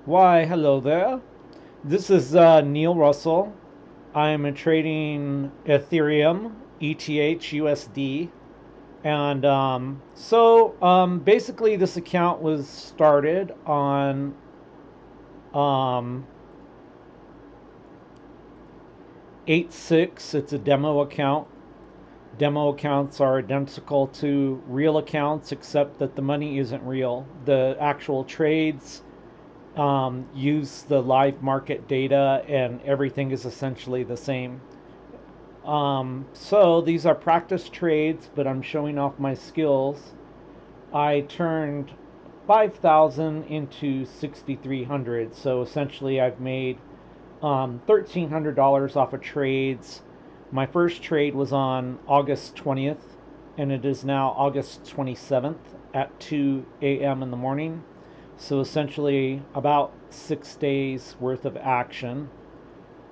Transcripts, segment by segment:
Why, hello there. This is Neil Russell. I'm trading Ethereum, ETHUSD. And basically, this account was started on um, 8/6. It's a demo account. Demo accounts are identical to real accounts, except that the money isn't real. The actual trades use the live market data, and everything is essentially the same. So these are practice trades, but I'm showing off my skills. I turned 5,000 into 6,300. So essentially, I've made $1,300 off of trades. My first trade was on August 20th, and it is now August 27th at 2 a.m. in the morning. So essentially, about 6 days worth of action.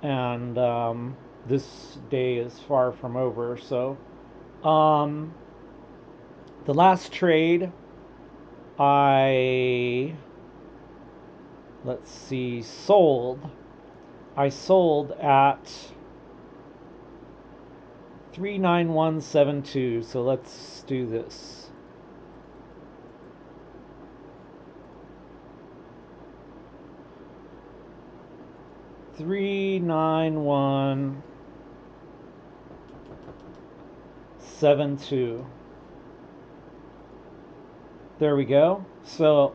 And this day is far from over. So, um, the last trade, I let's see, sold. I sold at 39172. So let's do this. Three nine one 7.2. There we go. So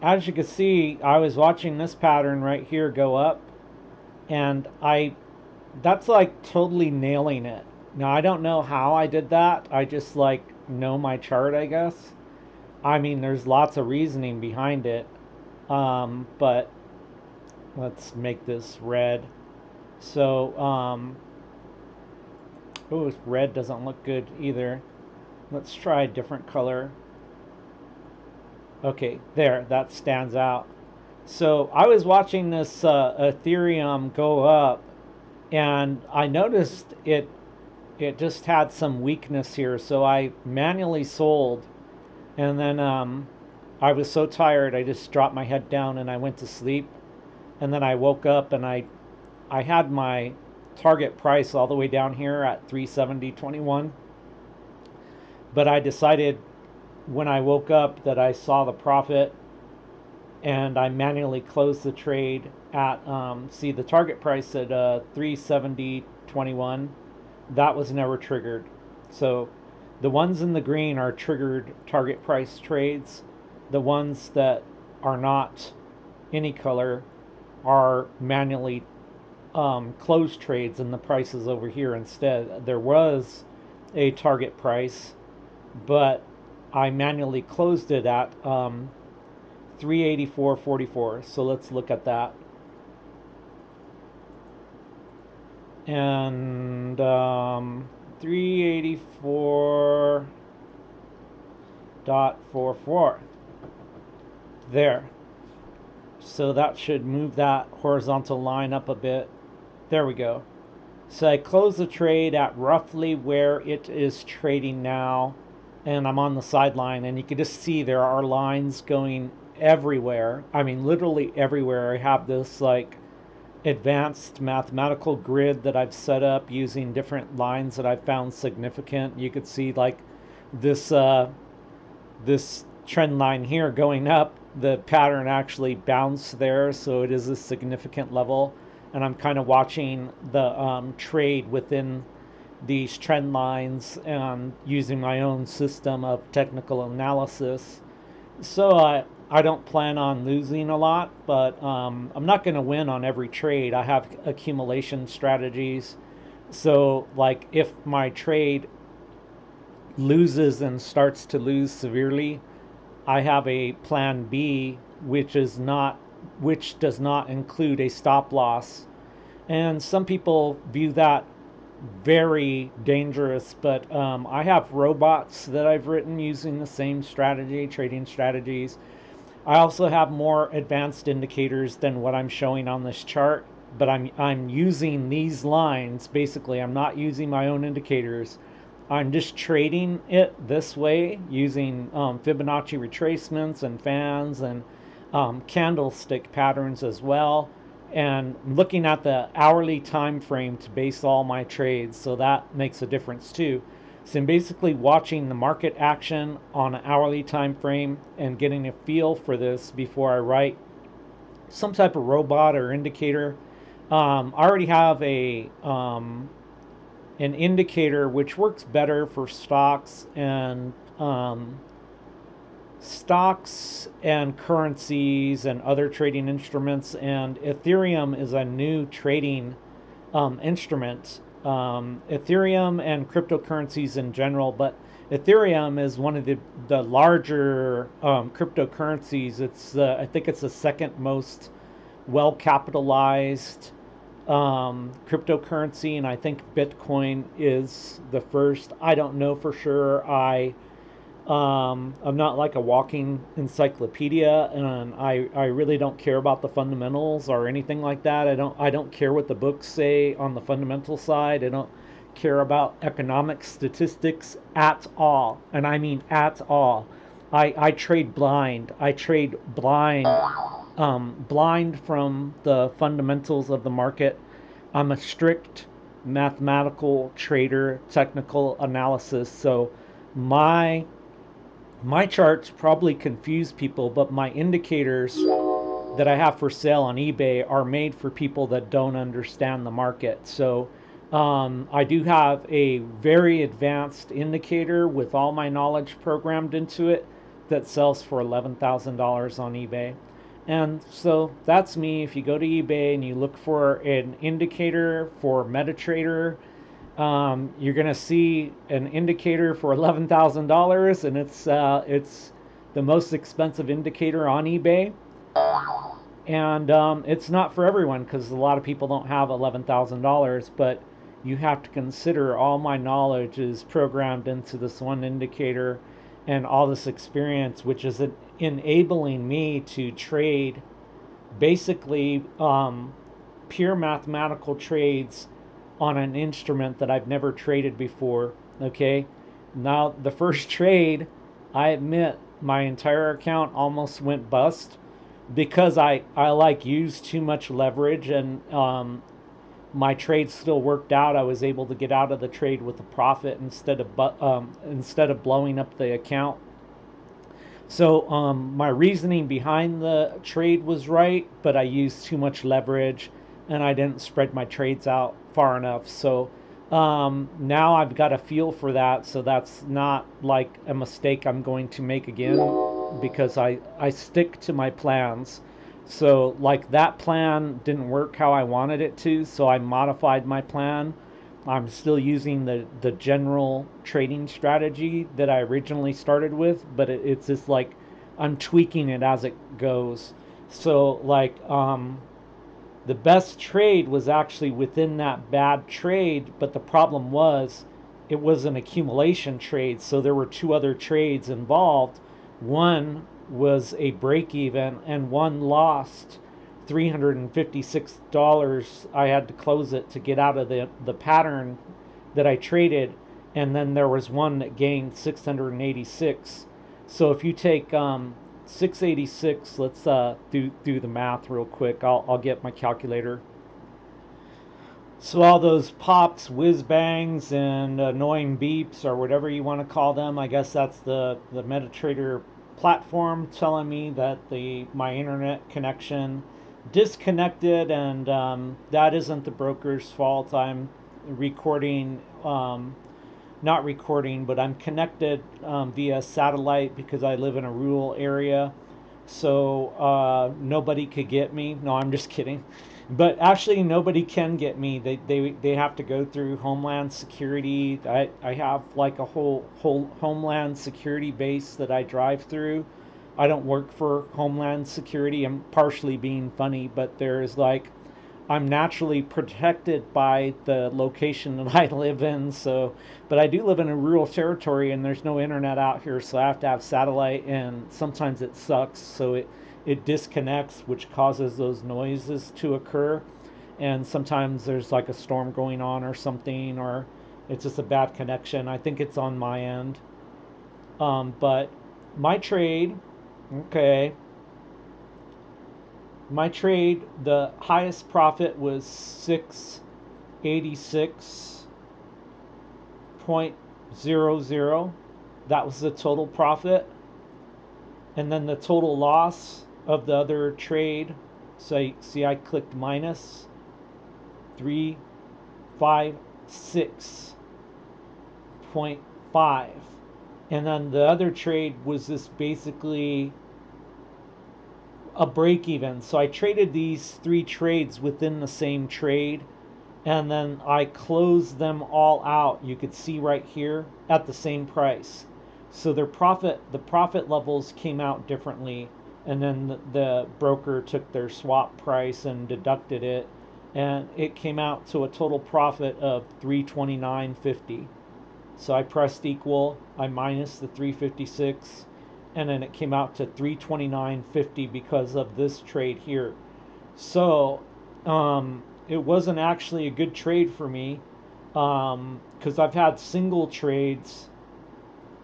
as you can see, I was watching this pattern right here go up, and that's like totally nailing it. Now I don't know how I did that. I just like know my chart, I guess. I mean, there's lots of reasoning behind it. But let's make this red. So, oh, red doesn't look good either. Let's try a different color. Okay, there, that stands out. So I was watching this Ethereum go up, and I noticed it just had some weakness here. So I manually sold, and then I was so tired I just dropped my head down and I went to sleep. And then I woke up and I had my target price all the way down here at 370.21, but I decided when I woke up that I saw the profit, and I manually closed the trade at see the target price at 370.21. That was never triggered. So the ones in the green are triggered target price trades. The ones that are not any color are manually closed trades, and the price is over here instead. There was a target price, but I manually closed it at 384.44. So let's look at that. And 384.44. There. So that should move that horizontal line up a bit. There we go. So I close the trade at roughly where it is trading now, and I'm on the sideline, and you can just see there are lines going everywhere. I mean, literally everywhere. I have this like advanced mathematical grid that I've set up using different lines that I've found significant. You could see like this this trend line here going up, the pattern actually bounced there, so it is a significant level. And I'm kind of watching the trade within these trend lines and using my own system of technical analysis. So I don't plan on losing a lot, but I'm not going to win on every trade. I have accumulation strategies. So, like, if my trade loses and starts to lose severely, I have a plan B, which does not include a stop loss. And some people view that very dangerous, but I have robots that I've written using the same strategy, trading strategies. I also have more advanced indicators than what I'm showing on this chart, but I'm using these lines. Basically, I'm not using my own indicators. I'm just trading it this way using Fibonacci retracements and fans, and candlestick patterns as well, and looking at the hourly time frame to base all my trades, so that makes a difference too. So I'm basically watching the market action on an hourly time frame and getting a feel for this before I write some type of robot or indicator. I already have a an indicator which works better for stocks and currencies and other trading instruments. And Ethereum is a new trading instrument. Ethereum and cryptocurrencies in general, but Ethereum is one of the larger cryptocurrencies. It's I think it's the second most well capitalized cryptocurrency, and I think Bitcoin is the first. I don't know for sure. I'm not like a walking encyclopedia, and I really don't care about the fundamentals or anything like that. I don't care what the books say on the fundamental side. I don't care about economic statistics at all, and I mean at all. I trade blind. I trade blind, blind from the fundamentals of the market. I'm a strict mathematical trader, technical analysis. So my my charts probably confuse people, but my indicators that I have for sale on eBay are made for people that don't understand the market. So I do have a very advanced indicator with all my knowledge programmed into it that sells for $11,000 on eBay. And so that's me. If you go to eBay and you look for an indicator for MetaTrader, you're going to see an indicator for $11,000, and it's the most expensive indicator on eBay. And it's not for everyone because a lot of people don't have $11,000, but you have to consider all my knowledge is programmed into this one indicator and all this experience, which is enabling me to trade basically pure mathematical trades on an instrument that I've never traded before. Okay, now the first trade, I admit my entire account almost went bust because I like used too much leverage, and my trade still worked out. I was able to get out of the trade with a profit instead of blowing up the account. So my reasoning behind the trade was right, but I used too much leverage and I didn't spread my trades out far enough. So now I've got a feel for that. So that's not like a mistake I'm going to make again because I stick to my plans. So like that plan didn't work how I wanted it to, so I modified my plan. I'm still using the general trading strategy that I originally started with, but it's just like I'm tweaking it as it goes. So like the best trade was actually within that bad trade, but the problem was it was an accumulation trade, so there were two other trades involved. One was a break even and one lost $356. I had to close it to get out of the pattern that I traded, and then there was one that gained 686. So if you take 686, let's do the math real quick. I'll get my calculator. So all those pops, whiz bangs, and annoying beeps, or whatever you want to call them, I guess that's the MetaTrader platform telling me that the my internet connection disconnected, and that isn't the broker's fault. I'm recording, not recording, but I'm connected via satellite because I live in a rural area, so nobody could get me. No, I'm just kidding. But actually, nobody can get me. They have to go through Homeland Security. I have like a whole Homeland Security base that I drive through. I don't work for Homeland Security. I'm partially being funny, but there's like I'm naturally protected by the location that I live in. So, but I do live in a rural territory and there's no internet out here, so I have to have satellite, and sometimes it sucks. So it disconnects, which causes those noises to occur. And sometimes there's like a storm going on or something, or it's just a bad connection. I think it's on my end. But my trade, okay, My trade, the highest profit was 686.00. That was the total profit. And then the total loss of the other trade, so see I clicked minus 356.5. And then the other trade was this basically a break even. So I traded these three trades within the same trade, and then I closed them all out. You could see right here at the same price. So the profit levels came out differently, and then the broker took their swap price and deducted it, and it came out to a total profit of 329.50. So I pressed equal, I minus the 356, and then it came out to 329.50 because of this trade here. So it wasn't actually a good trade for me, because I've had single trades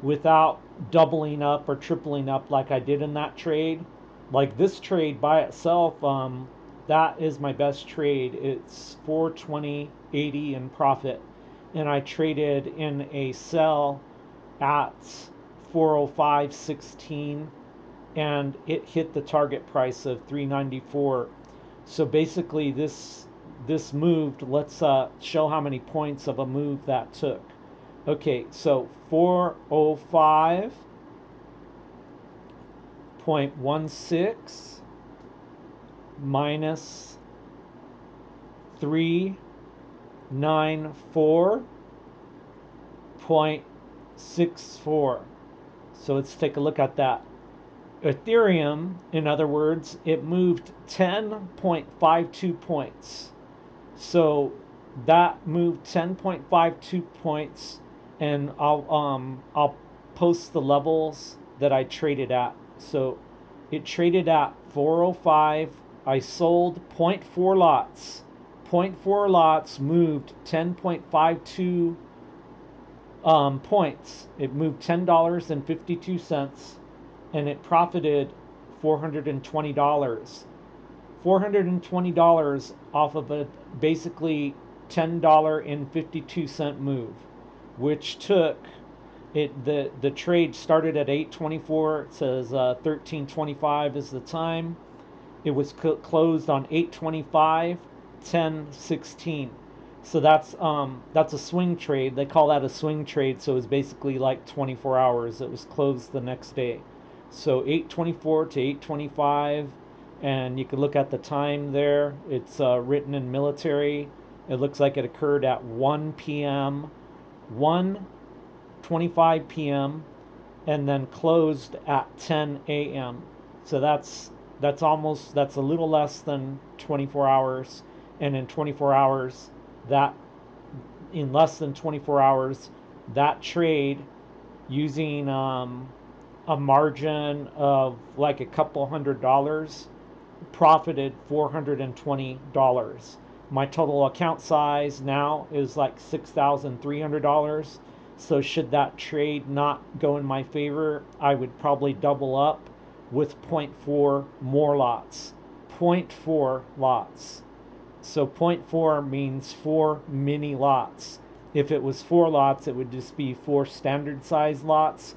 without doubling up or tripling up like I did in that trade. Like this trade by itself, that is my best trade. It's 420.80 in profit, and I traded in a sell at 405.16, and it hit the target price of 394. So basically this moved. Let's show how many points of a move that took. Okay, so 405.16 minus 394.64. So let's take a look at that. Ethereum, in other words, it moved 10.52 points. So that moved 10.52 points, and I'll post the levels that I traded at. So it traded at 405. I sold zero point 0.4 lots. Zero point 0.4 lots moved 10.52 points. It moved $10.52, and it profited $420. $420 off of a basically $10.52 move, which took it. The trade started at 8:24. It says 13:25 is the time. It was closed on 8:25, 10:16. So that's a swing trade. They call that a swing trade. So it's basically like 24 hours. It was closed the next day. So 8:24 to 8:25, and you can look at the time there. It's written in military. It looks like it occurred at 1 p.m., 1:25 p.m., and then closed at 10 a.m. So that's a little less than 24 hours, and in 24 hours that in less than 24 hours that trade using a margin of like a couple $100 profited $420. My total account size now is like $6,300. So should that trade not go in my favor, I would probably double up with zero point 0.4 more lots. Zero point 0.4 lots. So 0.4 means 4 mini lots. If it was 4 lots, it would just be 4 standard size lots.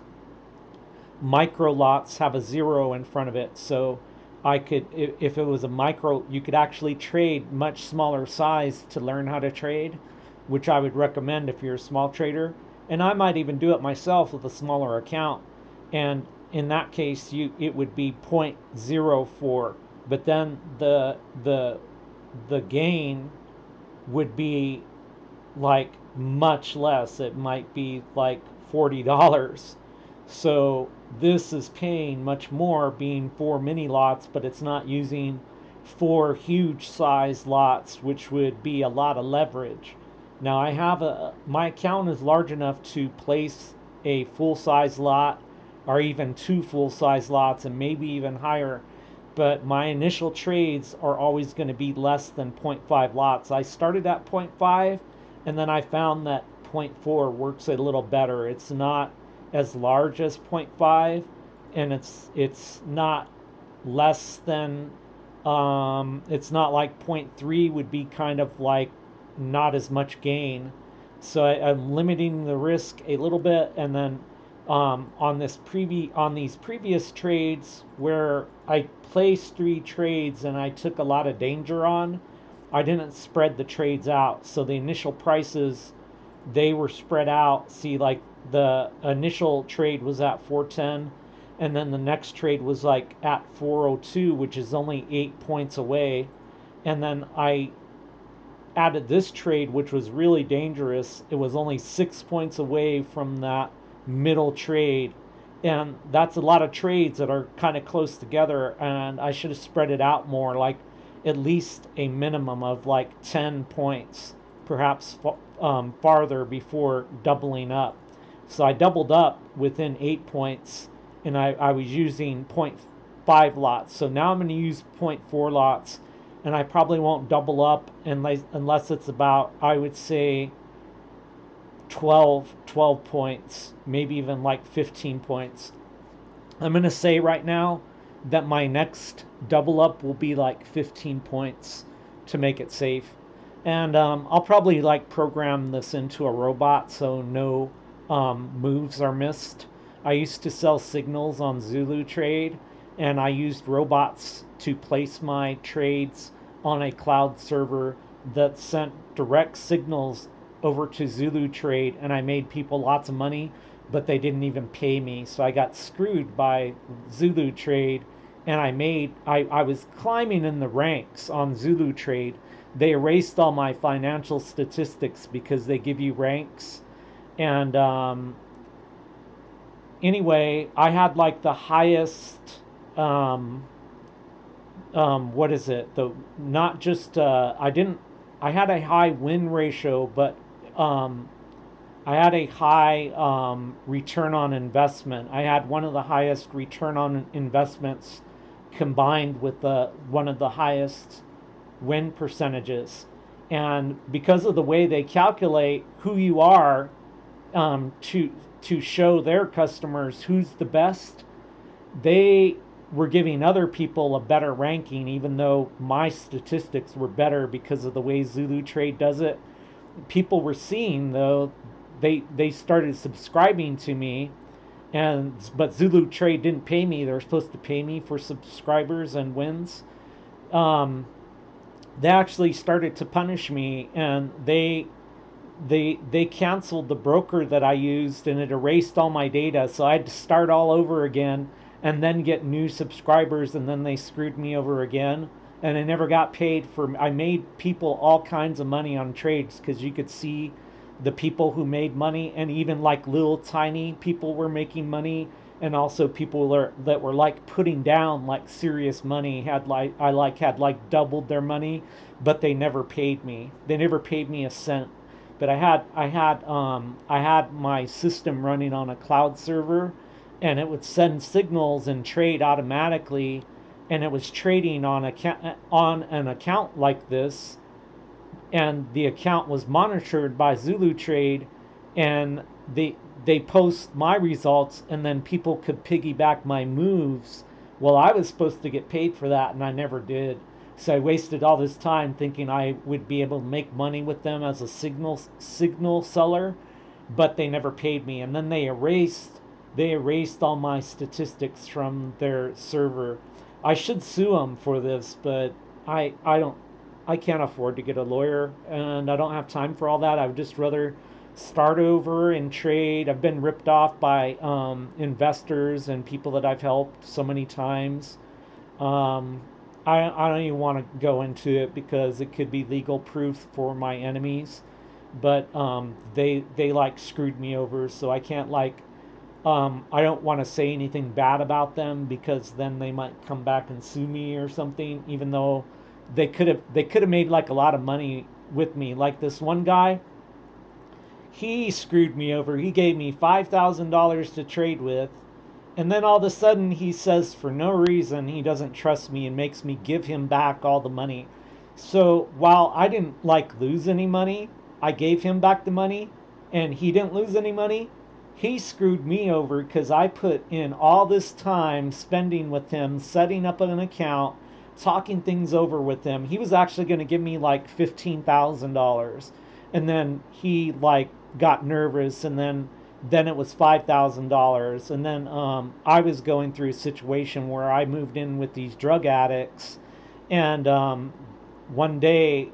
Micro lots have a 0 in front of it, so I could, if it was a micro, you could actually trade much smaller size to learn how to trade, which I would recommend if you're a small trader. And I might even do it myself with a smaller account, and in that case it would be 0.04, but then the gain would be like much less. It might be like $40. So this is paying much more, being 4 mini lots, but it's not using 4 huge size lots, which would be a lot of leverage. Now my account is large enough to place a full size lot, or even 2 full size lots, and maybe even higher. But my initial trades are always going to be less than 0.5 lots. I started at 0.5, and then I found that 0.4 works a little better. It's not as large as 0.5, and it's not less than It's not like point 0.3 would be kind of like not as much gain. So I'm limiting the risk a little bit, and then on these previous trades where I placed 3 trades and I took a lot of danger on, I didn't spread the trades out. So the initial prices, they were spread out. See, like the initial trade was at 410, and then the next trade was like at 402, which is only 8 points away. And then I added this trade, which was really dangerous. It was only 6 points away from that middle trade. And that's a lot of trades that are kind of close together. And I should have spread it out more, like at least a minimum of like 10 points, perhaps farther before doubling up. So I doubled up within 8 points, and I was using point 0.5 lots. So now I'm going to use point 0.4 lots, and I probably won't double up unless it's about, I would say, 12 points, maybe even like 15 points. I'm going to say right now that my next double up will be like 15 points to make it safe. And I'll probably like program this into a robot so no moves are missed. I used to sell signals on Zulu Trade, and I used robots to place my trades on a cloud server that sent direct signals over to Zulu Trade, and I made people lots of money, but they didn't even pay me. So I got screwed by Zulu Trade, and I was climbing in the ranks on Zulu Trade. They erased all my financial statistics because they give you ranks. And anyway, I had like the highest, um, what is it? The not just I didn't. I had a high win ratio, but um, I had a high return on investment. I had one of the highest return on investments combined with one of the highest win percentages. And because of the way they calculate who you are, to show their customers who's the best, they were giving other people a better ranking, even though my statistics were better because of the way Zulu Trade does it. People were seeing, though, they started subscribing to me, and but Zulu Trade didn't pay me. They were supposed to pay me for subscribers and wins. Um, they actually started to punish me, and they canceled the broker that I used, and it erased all my data. So I had to start all over again and then get new subscribers, and then they screwed me over again. And I never got paid for. I made people all kinds of money on trades because you could see the people who made money, and even like little tiny people were making money, and also people that were like putting down like serious money had like had like doubled their money, but they never paid me. They never paid me a cent. But I had my system running on a cloud server, and it would send signals and trade automatically, and it was trading on an account like this, and the account was monitored by Zulu Trade, and they post my results, and then people could piggyback my moves. Well, I was supposed to get paid for that, and I never did. So I wasted all this time thinking I would be able to make money with them as a signal seller, but they never paid me. And then they erased all my statistics from their server. I should sue them for this, but I don't I can't afford to get a lawyer, and I don't have time for all that. I would just rather start over and trade. I've been ripped off by investors and people that I've helped so many times. Um, I don't even want to go into it because it could be legal proof for my enemies. But they like screwed me over, so I can't like I don't want to say anything bad about them because then they might come back and sue me or something. Even though they could have made like a lot of money with me. Like this one guy, he screwed me over. He gave me $5,000 to trade with, and then all of a sudden he says for no reason he doesn't trust me and makes me give him back all the money. So while I didn't like lose any money, I gave him back the money, and he didn't lose any money. He screwed me over because I put in all this time spending with him, setting up an account. talking things over with him. He was actually going to give me like $15,000, and then he like got nervous, and then it was $5,000, and then I was going through a situation where I moved in with these drug addicts, and one day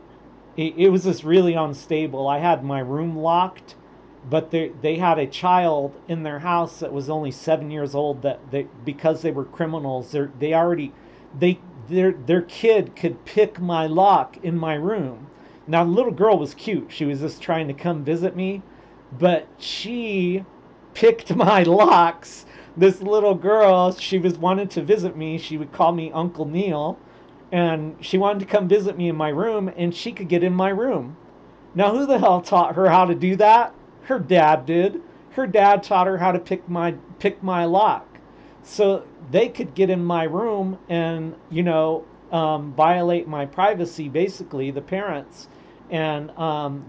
it was just really unstable. I had my room locked, but they had a child in their house that was only 7 years old. That they, because they were criminals, they already they their kid could pick my lock in my room. Now the little girl was cute. She was just trying to come visit me, but she picked my locks. This little girl, she was wanted to visit me. She would call me Uncle Neil, and she wanted to come visit me in my room, and she could get in my room. Now, who the hell taught her how to do that? Her dad did. Her dad taught her how to pick my lock, so they could get in my room and violate my privacy. Basically, the parents, and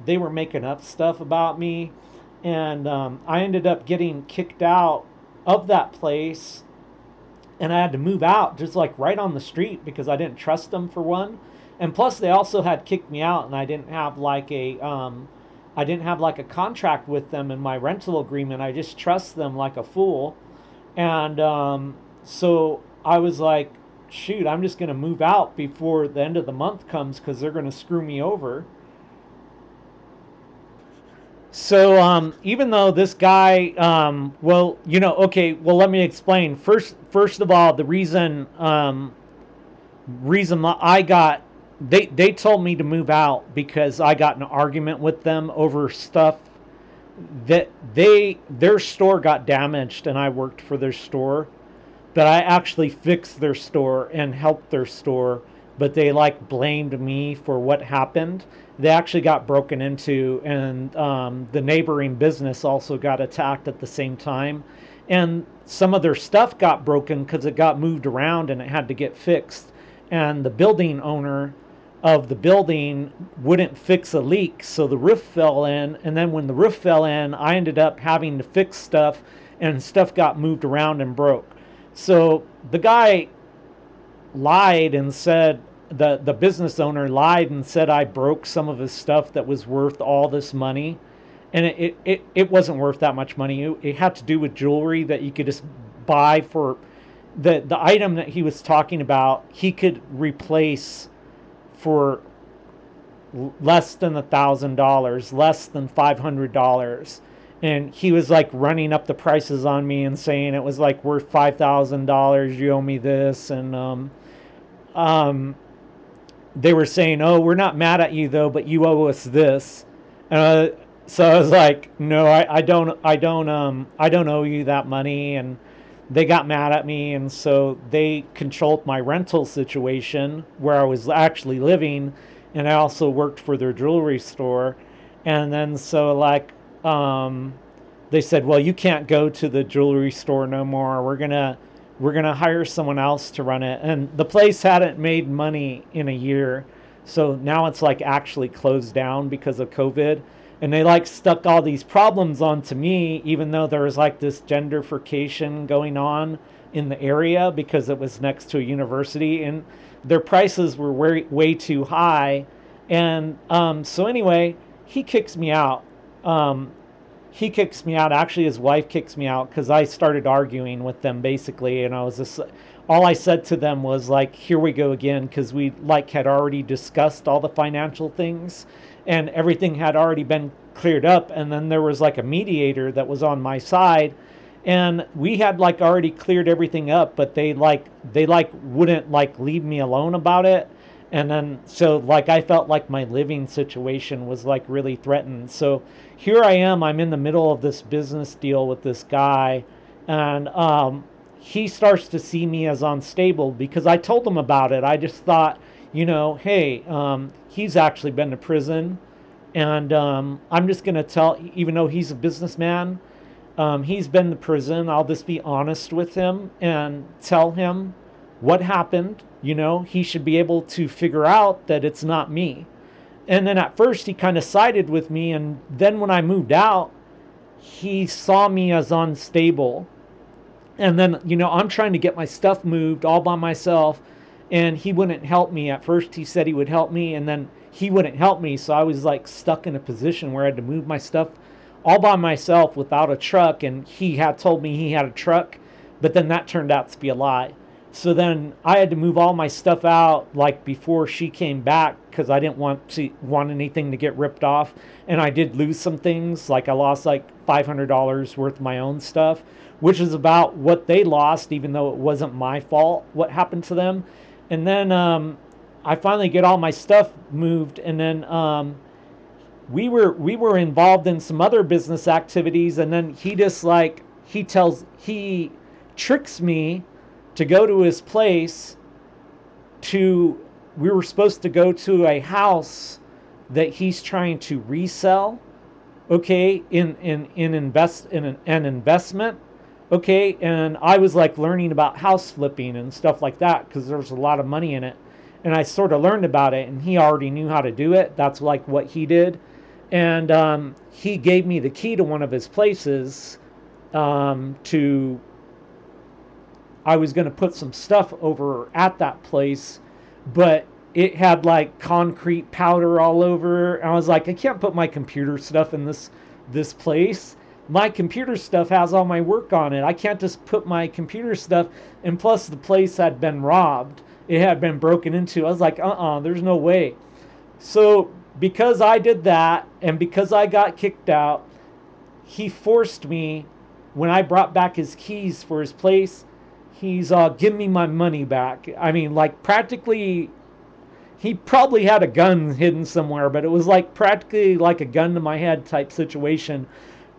they were making up stuff about me, and I ended up getting kicked out of that place, and I had to move out just like right on the street because I didn't trust them, for one, and plus they also had kicked me out, and I didn't have like a contract with them in my rental agreement. I just trust them like a fool, and so I was like, shoot, I'm just gonna move out before the end of the month comes because they're gonna screw me over. So even though this guy, well, okay, well, let me explain. First of all, the reason I got they told me to move out because I got in an argument with them over stuff that their store got damaged, and I worked for their store, but I actually fixed their store and helped their store, but they like blamed me for what happened. They actually got broken into, and the neighboring business also got attacked at the same time. And some of their stuff got broken because it got moved around and it had to get fixed. And the building owner of the building wouldn't fix a leak, so the roof fell in. And then when the roof fell in, I ended up having to fix stuff, and stuff got moved around and broke. So the guy lied and said, the business owner lied and said I broke some of his stuff that was worth all this money, and it wasn't worth that much money. It had to do with jewelry that you could just buy for the item that he was talking about. He could replace for less than $1,000, less than $500. And he was like running up the prices on me and saying it was like worth $5,000. You owe me this, and um, they were saying, "Oh, we're not mad at you though, but you owe us this." So I was like, "No, I don't owe you that money." And they got mad at me, and so they controlled my rental situation where I was actually living, and I also worked for their jewelry store. And then so like they said, "Well, you can't go to the jewelry store no more. We're gonna hire someone else to run it." And the place hadn't made money in a year, so now it's like actually closed down because of COVID. And they like stuck all these problems onto me, even though there was like this gentrification going on in the area because it was next to a university, and their prices were way too high. And so anyway, he kicks me out. Um, he kicks me out. Actually, his wife kicks me out because I started arguing with them basically, and I was just all I said to them was like, "Here we go again," because we like had already discussed all the financial things, and everything had already been cleared up. And then there was like a mediator that was on my side, and we had like already cleared everything up, but they wouldn't like leave me alone about it. And then so like I felt like my living situation was like really threatened. So here I am, I'm in the middle of this business deal with this guy, and he starts to see me as unstable because I told him about it. I just thought, hey, he's actually been to prison, and I'm just going to tell, even though he's a businessman, he's been to prison. I'll just be honest with him and tell him what happened. He should be able to figure out that it's not me. And then at first he kind of sided with me, and then when I moved out, he saw me as unstable. And then I'm trying to get my stuff moved all by myself, and he wouldn't help me. At first he said he would help me, and then he wouldn't help me, so I was like stuck in a position where I had to move my stuff all by myself without a truck. And he had told me he had a truck, but then that turned out to be a lie. So then I had to move all my stuff out like before she came back, because I didn't want anything to get ripped off. And I did lose some things, like I lost like $500 worth of my own stuff, which is about what they lost, even though it wasn't my fault what happened to them. And then I finally get all my stuff moved, and then we were involved in some other business activities, and then he just like he tricks me to go to his place. To We were supposed to go to a house that he's trying to resell, okay, in an investment, okay. And I was like learning about house flipping and stuff like that, because there's a lot of money in it, and I sort of learned about it, and he already knew how to do it. That's like what he did. And he gave me the key to one of his places. To I was going to put some stuff over at that place, but it had like concrete powder all over. And I was like, I can't put my computer stuff in this place. My computer stuff has all my work on it. I can't just put my computer stuff. And plus, the place had been robbed. It had been broken into. I was like, there's no way. So because I did that, and because I got kicked out, he forced me, when I brought back his keys for his place, he's give me my money back. I mean, like, practically, he probably had a gun hidden somewhere, but it was like practically like a gun to my head type situation,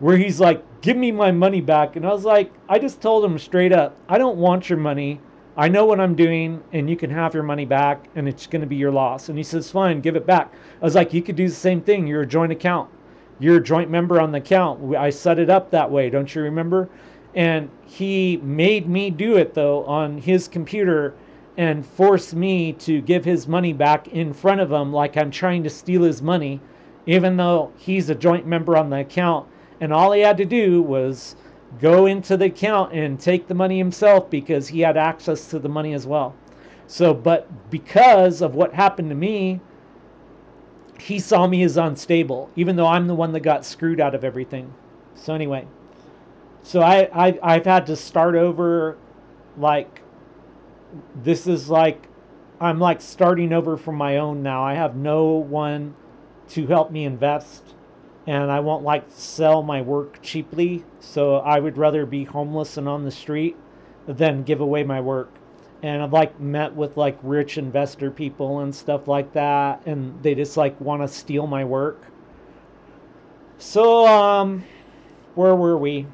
where he's like, give me my money back. And I was like, I just told him straight up, I don't want your money. I know what I'm doing, and you can have your money back, and it's going to be your loss. And he says, fine, give it back. I was like, you could do the same thing. You're a joint account. You're a joint member on the account. I set it up that way. Don't you remember? And he made me do it, though, on his computer, and forced me to give his money back in front of him, like I'm trying to steal his money, even though he's a joint member on the account. And all he had to do was go into the account and take the money himself, because he had access to the money as well. So, but because of what happened to me, he saw me as unstable, even though I'm the one that got screwed out of everything. So anyway, so I've had to start over. Like, this is like, I'm like starting over from my own now. I have no one to help me invest, and I won't like sell my work cheaply. So I would rather be homeless and on the street than give away my work. And I've like met with like rich investor people and stuff like that, and they just like want to steal my work. So where were we?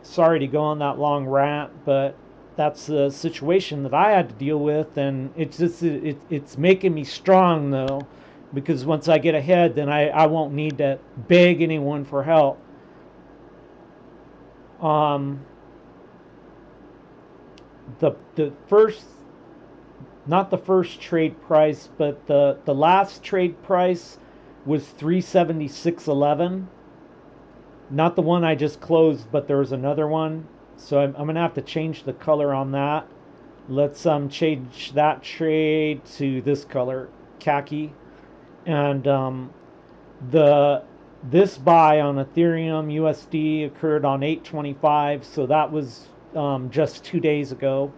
Sorry to go on that long rant, but that's the situation that I had to deal with, and it's making me strong though, because once I get ahead, then I won't need to beg anyone for help. Um, the first, not the first trade price, but the last trade price was 376.11. Not the one I just closed, but there was another one. So I'm gonna have to change the color on that. Let's change that trade to this color, khaki. And the this buy on Ethereum USD occurred on 8/25, so that was just 2 days ago,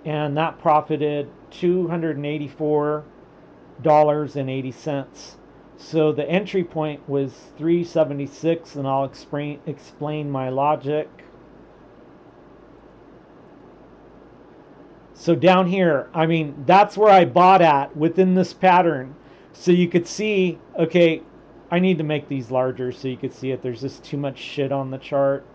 and that profited $284.80. So the entry point was 376, and I'll explain my logic. So down here, I mean, that's where I bought at within this pattern. So you could see, okay, I need to make these larger so you could see it. There's just too much shit on the chart.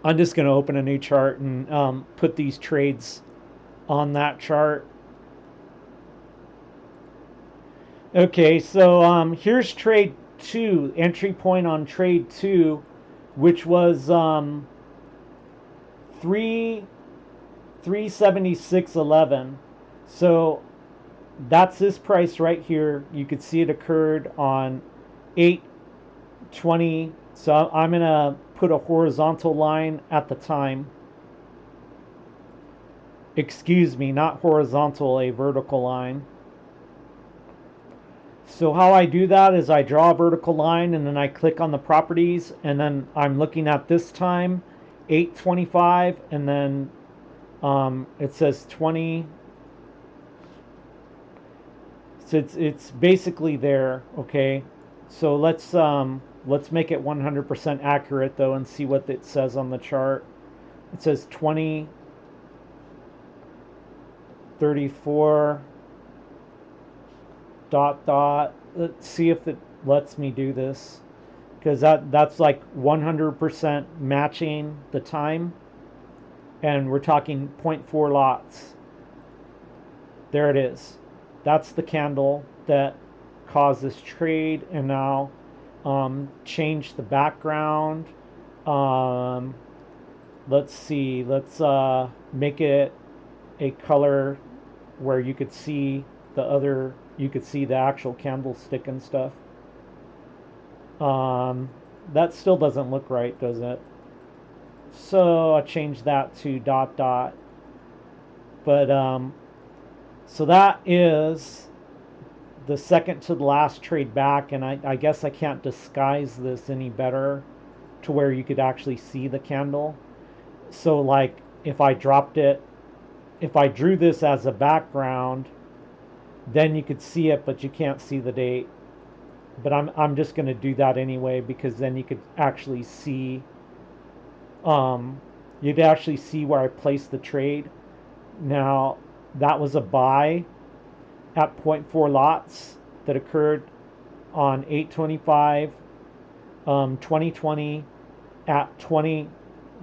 I'm just going to open a new chart and put these trades on that chart. Okay, so here's trade 2, entry point on trade 2, which was 376.11. So that's this price right here. You could see it occurred on 8/20. So I'm going to put a horizontal line at the time. excuse me, not horizontal, a vertical line. So how I do that is I draw a vertical line and then I click on the properties, and then I'm looking at this time, 8:25, and then it says 20. So it's basically there. Okay, so let's make it 100% accurate though and see what it says on the chart. It says 20:34 dot dot. Let's see if it lets me do this, because that's like 100% matching the time, and we're talking zero point 0.4 lots. There it is. That's the candle that caused this trade. And now change the background. um, let's see, let's make it a color where you could see the actual candlestick and stuff. um, that still doesn't look right, does it? So I'll change that to dot dot. But so that is the second to the last trade back, and I guess I can't disguise this any better to where you could actually see the candle. So like if I dropped it, if I drew this as a background, then you could see it, but you can't see the date. But I'm just going to do that anyway, because then you could actually see, um, you'd actually see where I placed the trade. Now that was a buy at zero point 0.4 lots that occurred on 8/25 2020 at 20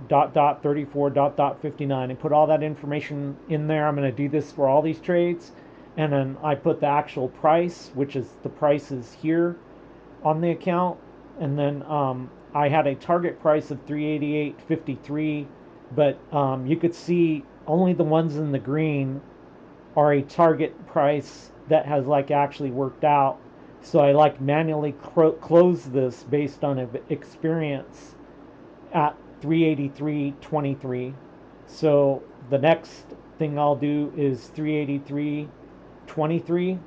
dot dot 34 dot dot 59. And put all that information in there. I'm going to do this for all these trades, and then I put the actual price, which is the prices here on the account. And then I had a target price of 388.53, but you could see only the ones in the green are a target price that has like actually worked out. So I like manually close this based on experience at 383.23. So the next thing I'll do is 383.23,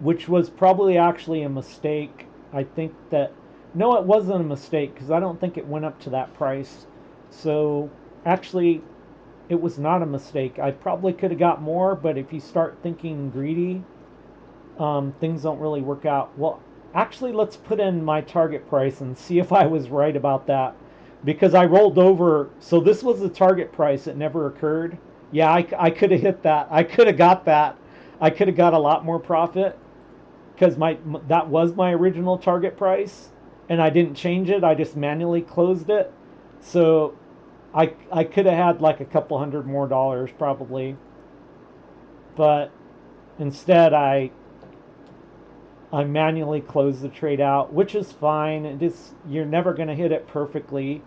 which was probably actually a mistake. I think that, no, it wasn't a mistake, because I don't think it went up to that price. So actually, it was not a mistake. I probably could have got more, but if you start thinking greedy, things don't really work out. Well, actually, let's put in my target price and see if I was right about that, because I rolled over. So this was the target price. It never occurred. Yeah, I could have hit that. I could have got that. I could have got a lot more profit, because that was my original target price, and I didn't change it. I just manually closed it. So I could have had like a couple hundred more dollars probably, but instead I manually closed the trade out, which is fine. You're never going to hit it perfectly.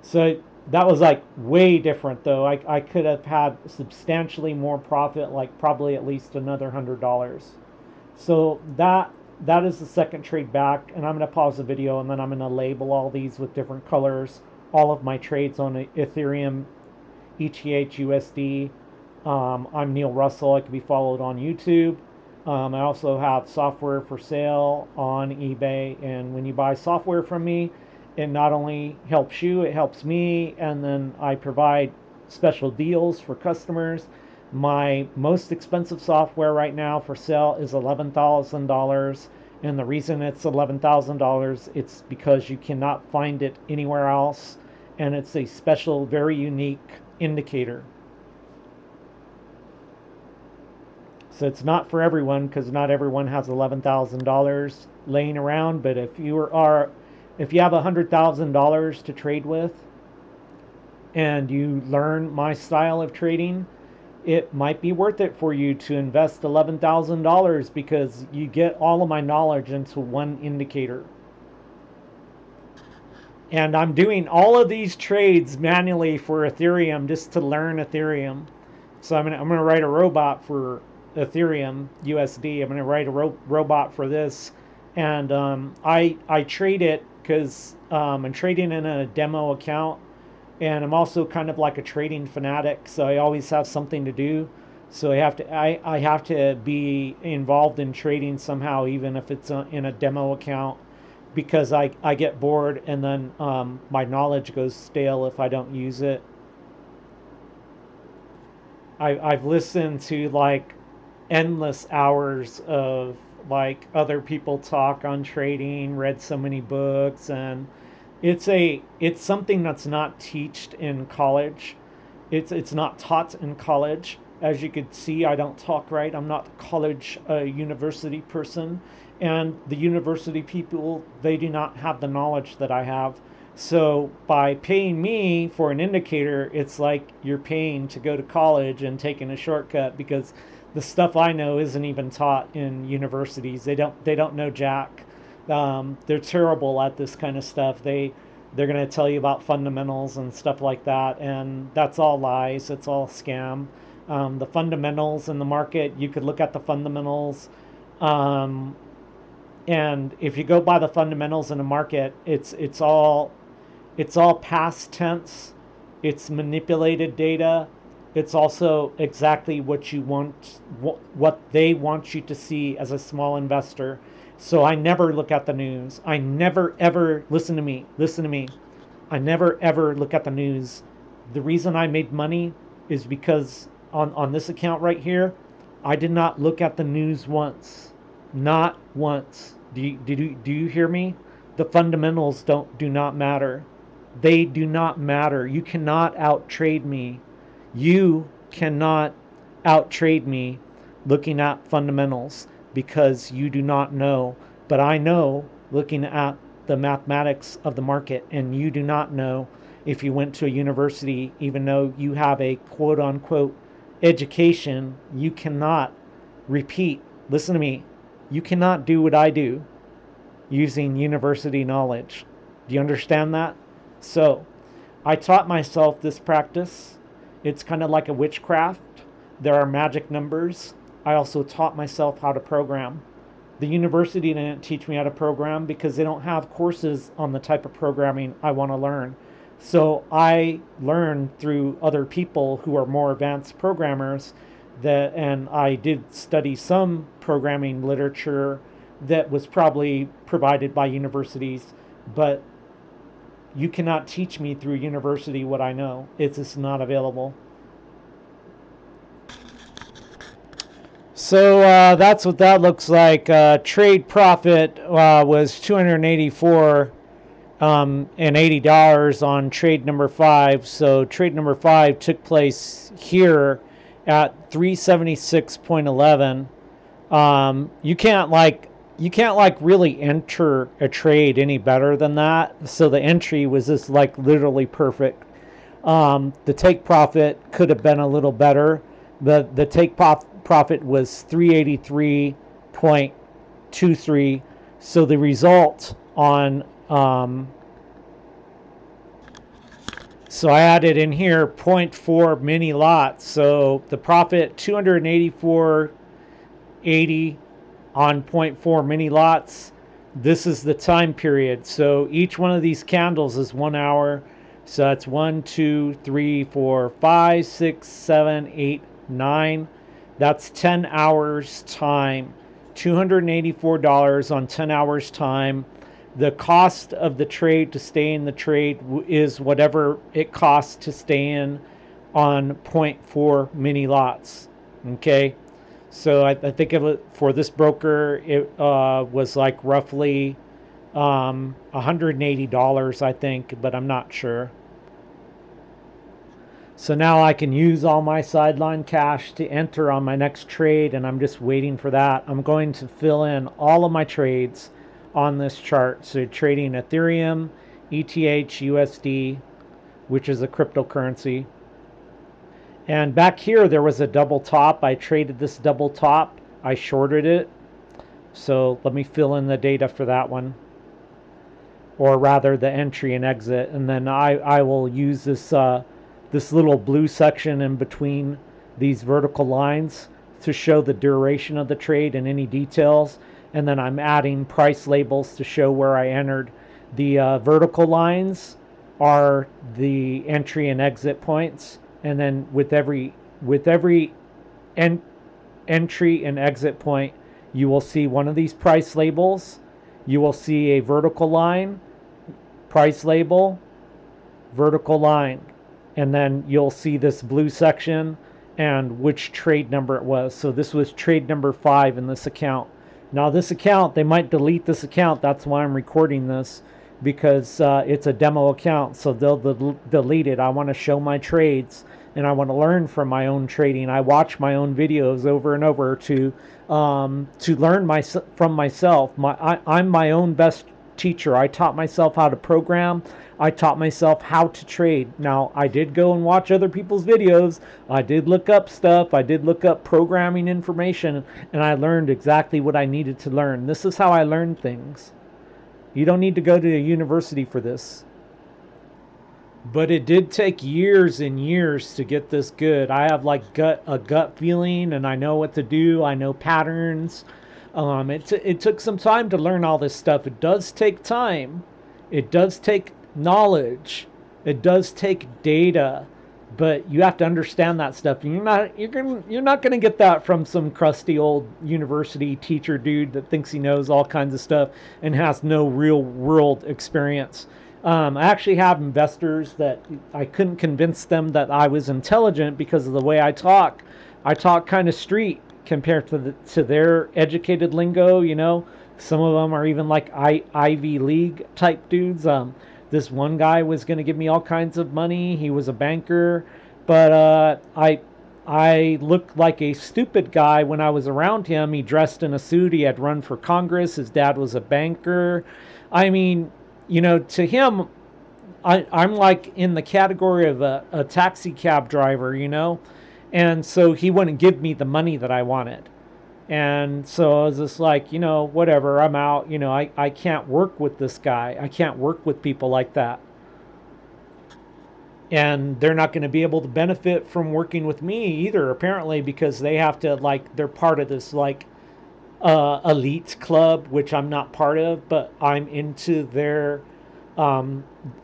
So that was like way different though. I could have had substantially more profit, like probably at least another $100. So that is the second trade back, and I'm going to pause the video and then I'm going to label all these with different colors. All of my trades on Ethereum, ETH, USD. I'm Neil Russell. I can be followed on YouTube. I also have software for sale on eBay, and when you buy software from me, it not only helps you, it helps me, and then I provide special deals for customers. My most expensive software right now for sale is $11,000, and the reason it's $11,000, it's because you cannot find it anywhere else, and it's a special, very unique indicator. So it's not for everyone, because not everyone has $11,000 laying around. But if you have $100,000 to trade with, and you learn my style of trading, it might be worth it for you to invest $11,000, because you get all of my knowledge into one indicator. And I'm doing all of these trades manually for Ethereum, just to learn Ethereum. So I'm gonna write a robot for Ethereum USD. I'm gonna write a robot for this, and I trade it because I'm trading in a demo account, and I'm also kind of like a trading fanatic, so I always have something to do. So I have to be involved in trading somehow, even if it's in a demo account, because I get bored, and then my knowledge goes stale if I don't use it. I've listened to like endless hours of like other people talk on trading, read so many books, and it's something that's not taught in college. It's not taught in college. As you could see, I don't talk right. I'm not a college university person, and the university people, they do not have the knowledge that I have. So by paying me for an indicator, it's like you're paying to go to college and taking a shortcut, because the stuff I know isn't even taught in universities. They don't know jack. They're terrible at this kind of stuff. They're going to tell you about fundamentals and stuff like that, and that's all lies. It's all scam. The fundamentals in the market, you could look at the fundamentals, um, and if you go by the fundamentals in the market, it's all past tense. It's manipulated data. It's also exactly what you want, what they want you to see as a small investor. So I never look at the news. I never ever listen to me. Listen to me. I never ever look at the news. The reason I made money is because on this account right here, I did not look at the news once. Not once. Do you hear me? The fundamentals do not matter. They do not matter. You cannot outtrade me. You cannot outtrade me looking at fundamentals, because you do not know. But I know looking at the mathematics of the market, and you do not know if you went to a university, even though you have a quote unquote education. You cannot repeat, listen to me, you cannot do what I do using university knowledge. Do you understand that? So, I taught myself this practice. It's kind of like a witchcraft. There are magic numbers. I also taught myself how to program. The university didn't teach me how to program because they don't have courses on the type of programming I want to learn. So I learned through other people who are more advanced programmers, and I did study some programming literature that was probably provided by universities, but you cannot teach me through university what I know. It's just not available. So that's what that looks like. Trade profit was 284 and $80 on trade number 5. So trade number 5 took place here at 376.11. You can't really enter a trade any better than that. So the entry was just like literally perfect. The take profit could have been a little better. The take profit was 383.23. So the result on so I added in here zero point 0.4 mini lots. So the profit 284.80 on zero point 0.4 mini lots. This is the time period. So each one of these candles is 1 hour. So that's 1, 2, 3, 4, 5, 6, 7, 8, 9. That's 10 hours time. $284 on 10 hours time. The cost of the trade to stay in the trade is whatever it costs to stay in on zero point 0.4 mini lots. Okay. So I think of it for this broker, it was like roughly $180, I think, but I'm not sure. So now I can use all my sideline cash to enter on my next trade, and I'm just waiting for that. I'm going to fill in all of my trades on this chart. So trading Ethereum, ETHUSD, which is a cryptocurrency. And back here, there was a double top. I traded this double top. I shorted it. So let me fill in the data for that one, or rather the entry and exit. And then I will use this little blue section in between these vertical lines to show the duration of the trade and any details. And then I'm adding price labels to show where I entered. The vertical lines are the entry and exit points, and then with every en- entry and exit point, you will see one of these price labels. You will see a vertical line, price label, vertical line, and then you'll see this blue section and which trade number it was. So this was trade number 5 in this account. Now this account, they might delete this account. That's why I'm recording this, because it's a demo account, so they'll delete it. I want to show my trades, and I want to learn from my own trading. I watch my own videos over and over to learn from myself. I'm my own best teacher. I taught myself how to program. I taught myself how to trade. Now, I did go and watch other people's videos. I did look up stuff. I did look up programming information, and I learned exactly what I needed to learn. This is how I learned things. You don't need to go to a university for this. But it did take years and years to get this good. I have like a gut feeling, and I know what to do. I know patterns. It took some time to learn all this stuff. It does take time. It does take knowledge. It does take data. But you have to understand that stuff. And you're not gonna get that from some crusty old university teacher dude that thinks he knows all kinds of stuff and has no real world experience. I actually have investors that I couldn't convince them that I was intelligent because of the way I talk. I talk kind of street compared to their educated lingo. Some of them are even like Ivy League type dudes. This one guy was going to give me all kinds of money. He was a banker, but I looked like a stupid guy when I was around him. He dressed in a suit. He had run for Congress. His dad was a banker. I mean, to him, I'm like in the category of a taxi cab driver. And so he wouldn't give me the money that I wanted. And so I was just like, whatever, I'm out. I can't work with this guy. I can't work with people like that. And they're not going to be able to benefit from working with me either, apparently, because they have to, like, they're part of this, like, elite club, which I'm not part of, but um,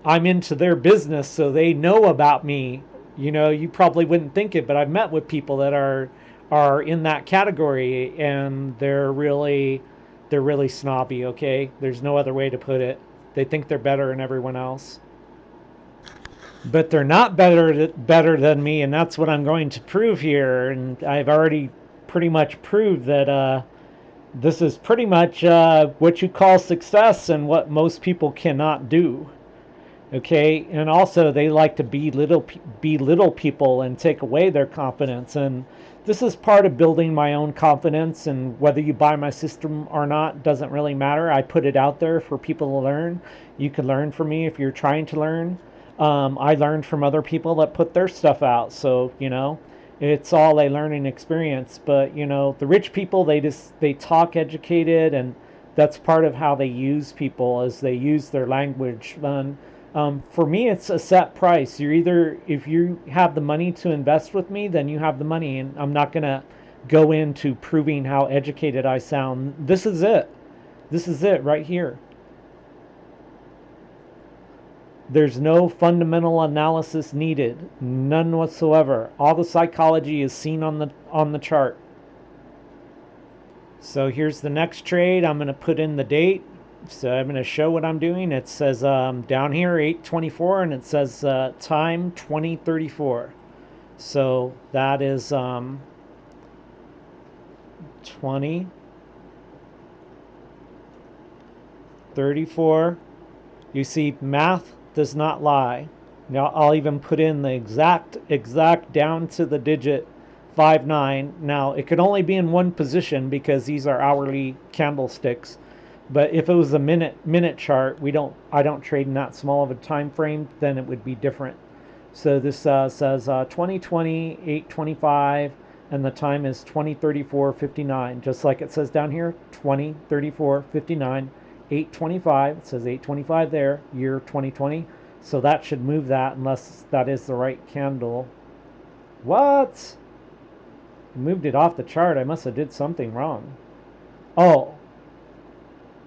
I'm into their business, so they know about me. You probably wouldn't think it, but I've met with people that are in that category, and they're really snobby. Okay, there's no other way to put it. They think they're better than everyone else, but they're not better than me, and that's what I'm going to prove here. And I've already pretty much proved that this is pretty much what you call success and what most people cannot do. Okay, and also they like to belittle people and take away their confidence, and this is part of building my own confidence. And whether you buy my system or not doesn't really matter. I put it out there for people to learn. You can learn from me if you're trying to learn. I learned from other people that put their stuff out, so it's all a learning experience. But the rich people, they talk educated, and that's part of how they use people, as they use their language. For me, it's a set price. If you have the money to invest with me, then you have the money, and I'm not going to go into proving how educated I sound. This is it. This is it right here. There's no fundamental analysis needed, none whatsoever. All the psychology is seen on the chart. So here's the next trade. I'm going to put in the date. So I'm going to show what I'm doing. It says down here 8:24, and it says time 20:34. So that is 20:34. You see, math does not lie. Now I'll even put in the exact down to the digit 5-9. Now it could only be in one position because these are hourly candlesticks. But if it was a minute chart, I don't trade in that small of a time frame, then it would be different. So this says 2020 8:25, and the time is 20:34:59, just like it says down here, 20:34:59, 8:25. It says 8:25 there, year 2020. So that should move that, unless that is the right candle. What? I moved it off the chart. I must have did something wrong. Oh,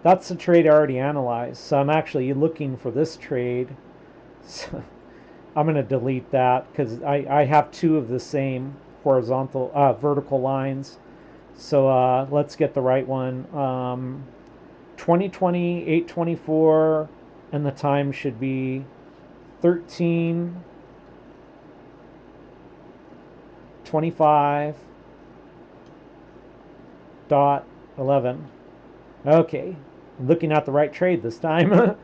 that's the trade I already analyzed. So I'm actually looking for this trade. So I'm going to delete that because I have two of the same horizontal, vertical lines. So let's get the right one. 2020, 824, and the time should be 13:25.11. Okay, looking at the right trade this time.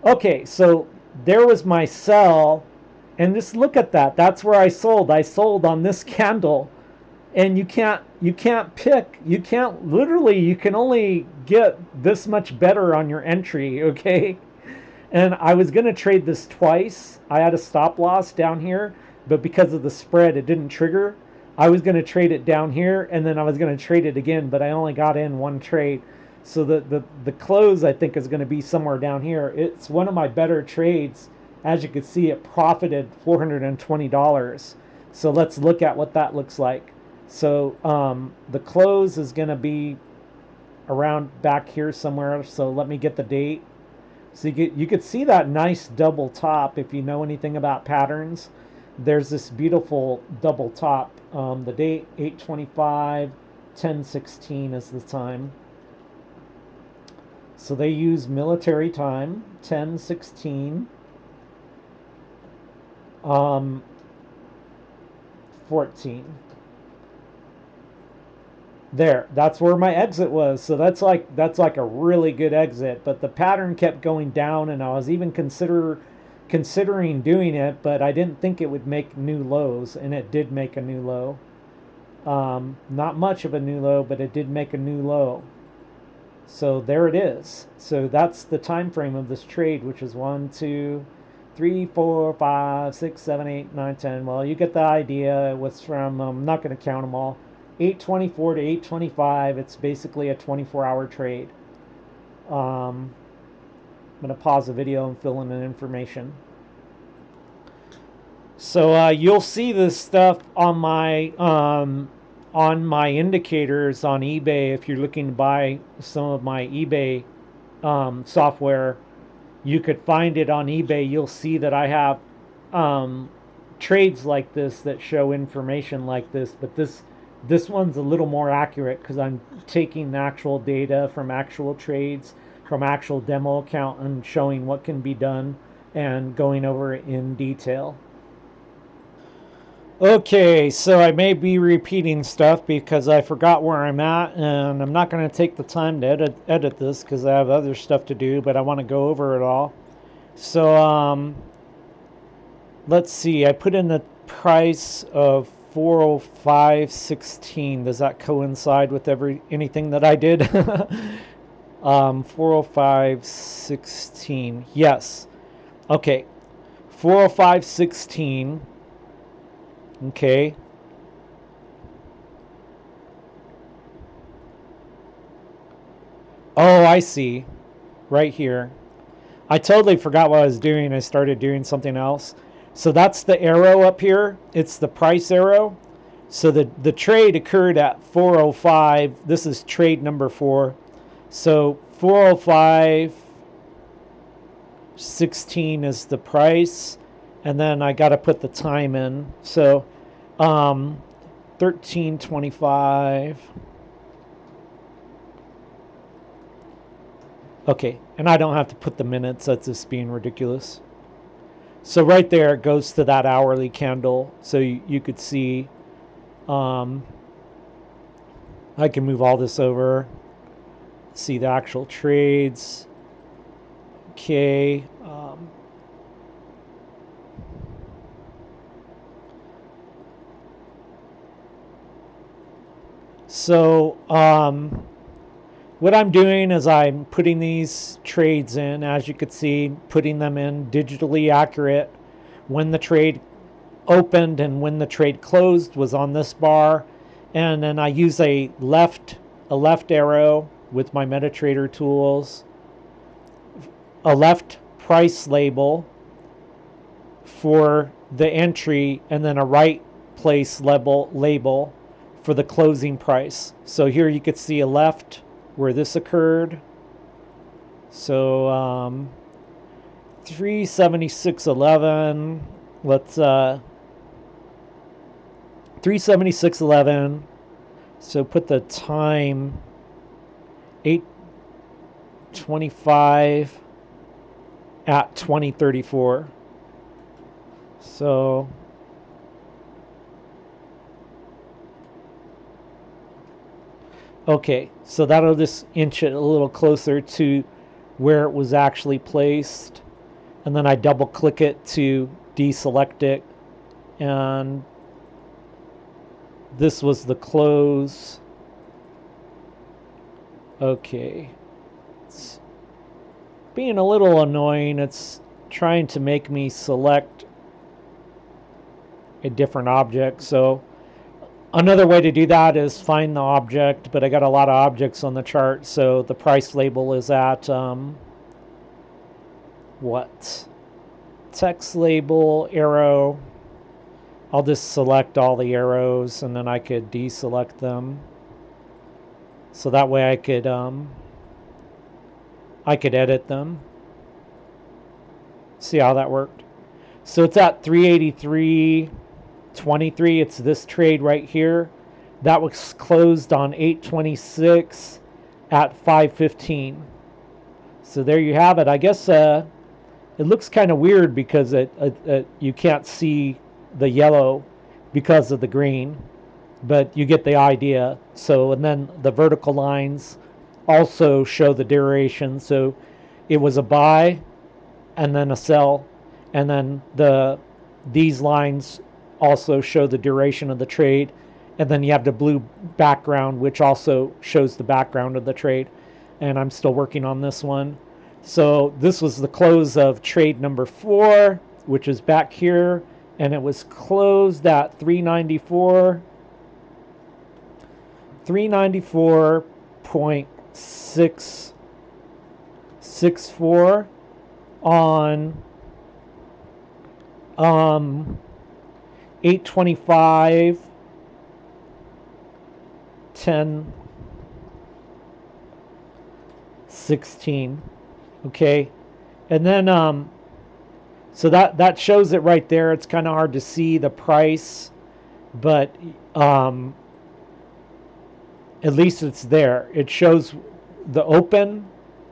Okay, so there was my sell, and just look at that. That's where I sold. I sold on this candle, and you can't pick. You can't literally. You can only get this much better on your entry. Okay, and I was gonna trade this twice. I had a stop loss down here, but because of the spread, it didn't trigger. I was gonna trade it down here, and then I was gonna trade it again, but I only got in one trade. So the close I think is going to be somewhere down here. It's one of my better trades. As you can see, it profited $420. So let's look at what that looks like. So the close is going to be around back here somewhere. So let me get the date. So you could see that nice double top if you know anything about patterns. There's this beautiful double top. The date 8/25, 10/16 is the time. So they use military time 10/16, 14. There, that's where my exit was. So that's like a really good exit. But the pattern kept going down, and I was even considering doing it, but I didn't think it would make new lows, and it did make a new low. Not much of a new low, but it did make a new low. So there it is. So that's the time frame of this trade, which is 1, 2, 3, 4, 5, 6, 7, 8, 9, 10. Well, you get the idea. It was from, I'm not going to count them all, 824 to 825. It's basically a 24-hour trade. I'm going to pause the video and fill in the information. So you'll see this stuff on my indicators on eBay. If you're looking to buy some of my eBay software, you could find it on eBay. You'll see that I have trades like this that show information like this, but this one's a little more accurate because I'm taking the actual data from actual trades, from actual demo account, and showing what can be done and going over it in detail. Okay, so I may be repeating stuff because I forgot where I'm at, and I'm not going to take the time to edit this because I have other stuff to do, but I want to go over it all. So let's see. I put in the price of 405.16. Does that coincide with anything that I did? 405.16. Yes. Okay. 405.16. Okay. Oh, I see. Right here. I totally forgot what I was doing. I started doing something else. So that's the arrow up here. It's the price arrow. So the trade occurred at 405. This is trade number 4. So 405.16 is the price. And then I got to put the time in. So 1325. Okay, and I don't have to put the minutes. That's just being ridiculous. So right there it goes to that hourly candle. So you could see, I can move all this over, see the actual trades. Okay. So what I'm doing is I'm putting these trades in, as you could see, putting them in digitally accurate. When the trade opened and when the trade closed was on this bar, and then I use a left arrow with my MetaTrader tools, a left price label for the entry, and then a right place label for the closing price. So here you could see a left where this occurred. So 376.11. Let's 376.11. So put the time 8:25 at 20:34. So okay, so that'll just inch it a little closer to where it was actually placed. And then I double click it to deselect it. And this was the close. Okay. It's being a little annoying. It's trying to make me select a different object. So another way to do that is find the object, but I got a lot of objects on the chart, so the price label is at what? Text label, arrow. I'll just select all the arrows and then I could deselect them. So that way I could edit them. See how that worked? So it's at 383.23. It's this trade right here. That was closed on 8/26 at 5:15. So there you have it. I guess it looks kind of weird because you can't see the yellow because of the green, but you get the idea. So, and then the vertical lines also show the duration. So it was a buy and then a sell, and then these lines also show the duration of the trade, and then you have the blue background which also shows the background of the trade. And I'm still working on this one. So this was the close of trade number 4, which is back here, and it was closed at 394.664 on 8/25 10/16. Okay, and then so that shows it right there. It's kind of hard to see the price, but at least it's there. It shows the open,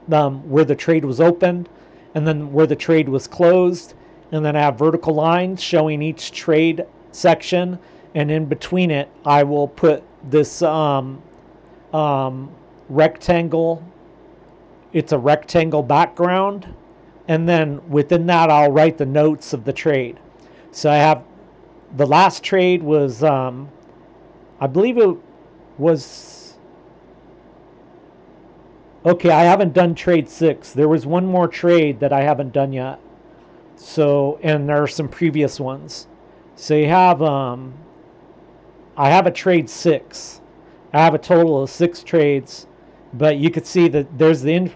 where the trade was opened, and then where the trade was closed, and then I have vertical lines showing each trade section, and in between it I will put this rectangle. It's a rectangle background, and then within that I'll write the notes of the trade. So I have the last trade was I believe it was, okay, I haven't done trade 6. There was one more trade that I haven't done yet. So, and there are some previous ones. So you have I have a trade 6. I have a total of 6 trades, but you could see that there's the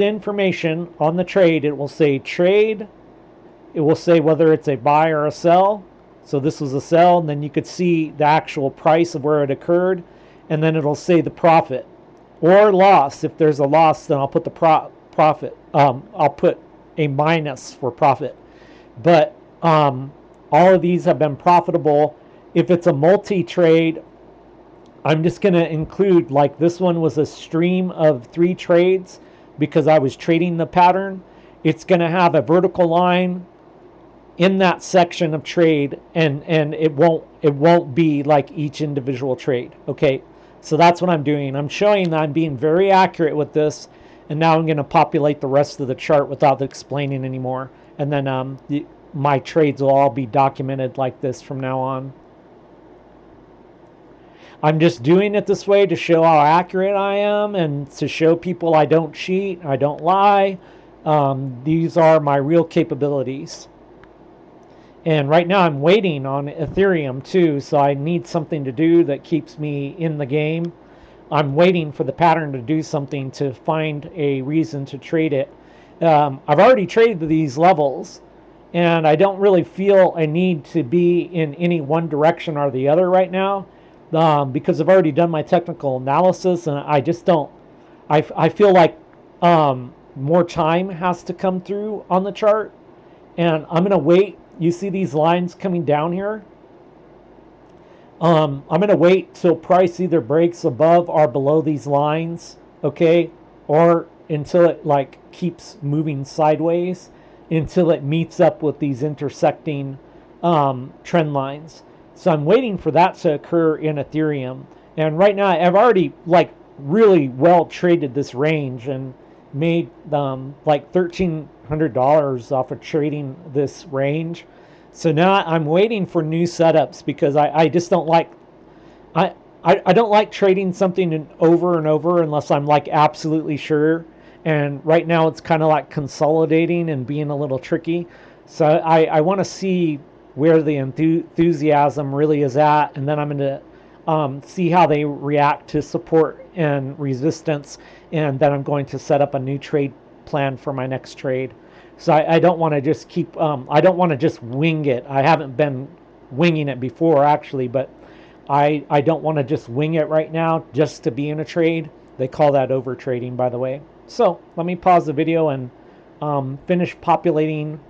information on the trade. It will say trade. It will say whether it's a buy or a sell. So this was a sell, and then you could see the actual price of where it occurred, and then it'll say the profit or loss. If there's a loss, then I'll put the profit. I'll put a minus for profit. But all of these have been profitable. If it's a multi-trade, I'm just going to include, like this one was a stream of 3 trades because I was trading the pattern. It's going to have a vertical line in that section of trade, and it won't be like each individual trade. Okay, so that's what I'm doing. I'm showing that I'm being very accurate with this, and now I'm going to populate the rest of the chart without explaining anymore, and then my trades will all be documented like this from now on. I'm just doing it this way to show how accurate I am and to show people I don't cheat, I don't lie. These are my real capabilities. And right now I'm waiting on Ethereum too, so I need something to do that keeps me in the game. I'm waiting for the pattern to do something to find a reason to trade it. I've already traded these levels, and I don't really feel a need to be in any one direction or the other right now, because I've already done my technical analysis, and I just don't. I feel like more time has to come through on the chart. And I'm going to wait. You see these lines coming down here? I'm going to wait till price either breaks above or below these lines, okay? Or until it like keeps moving sideways until it meets up with these intersecting trend lines. So I'm waiting for that to occur in Ethereum. And right now I've already like really well traded this range and made like $1,300 off of trading this range. So now I'm waiting for new setups because I just don't like I, I don't like trading something over and over unless I'm like absolutely sure. And right now it's kind of like consolidating and being a little tricky. So I want to see where the enthusiasm really is at, and then I'm going to see how they react to support and resistance, and then I'm going to set up a new trade plan for my next trade. So I don't want to just keep, I don't want to just wing it. I haven't been winging it before actually, but I don't want to just wing it right now just to be in a trade. They call that over trading, by the way. So let me pause the video and finish populating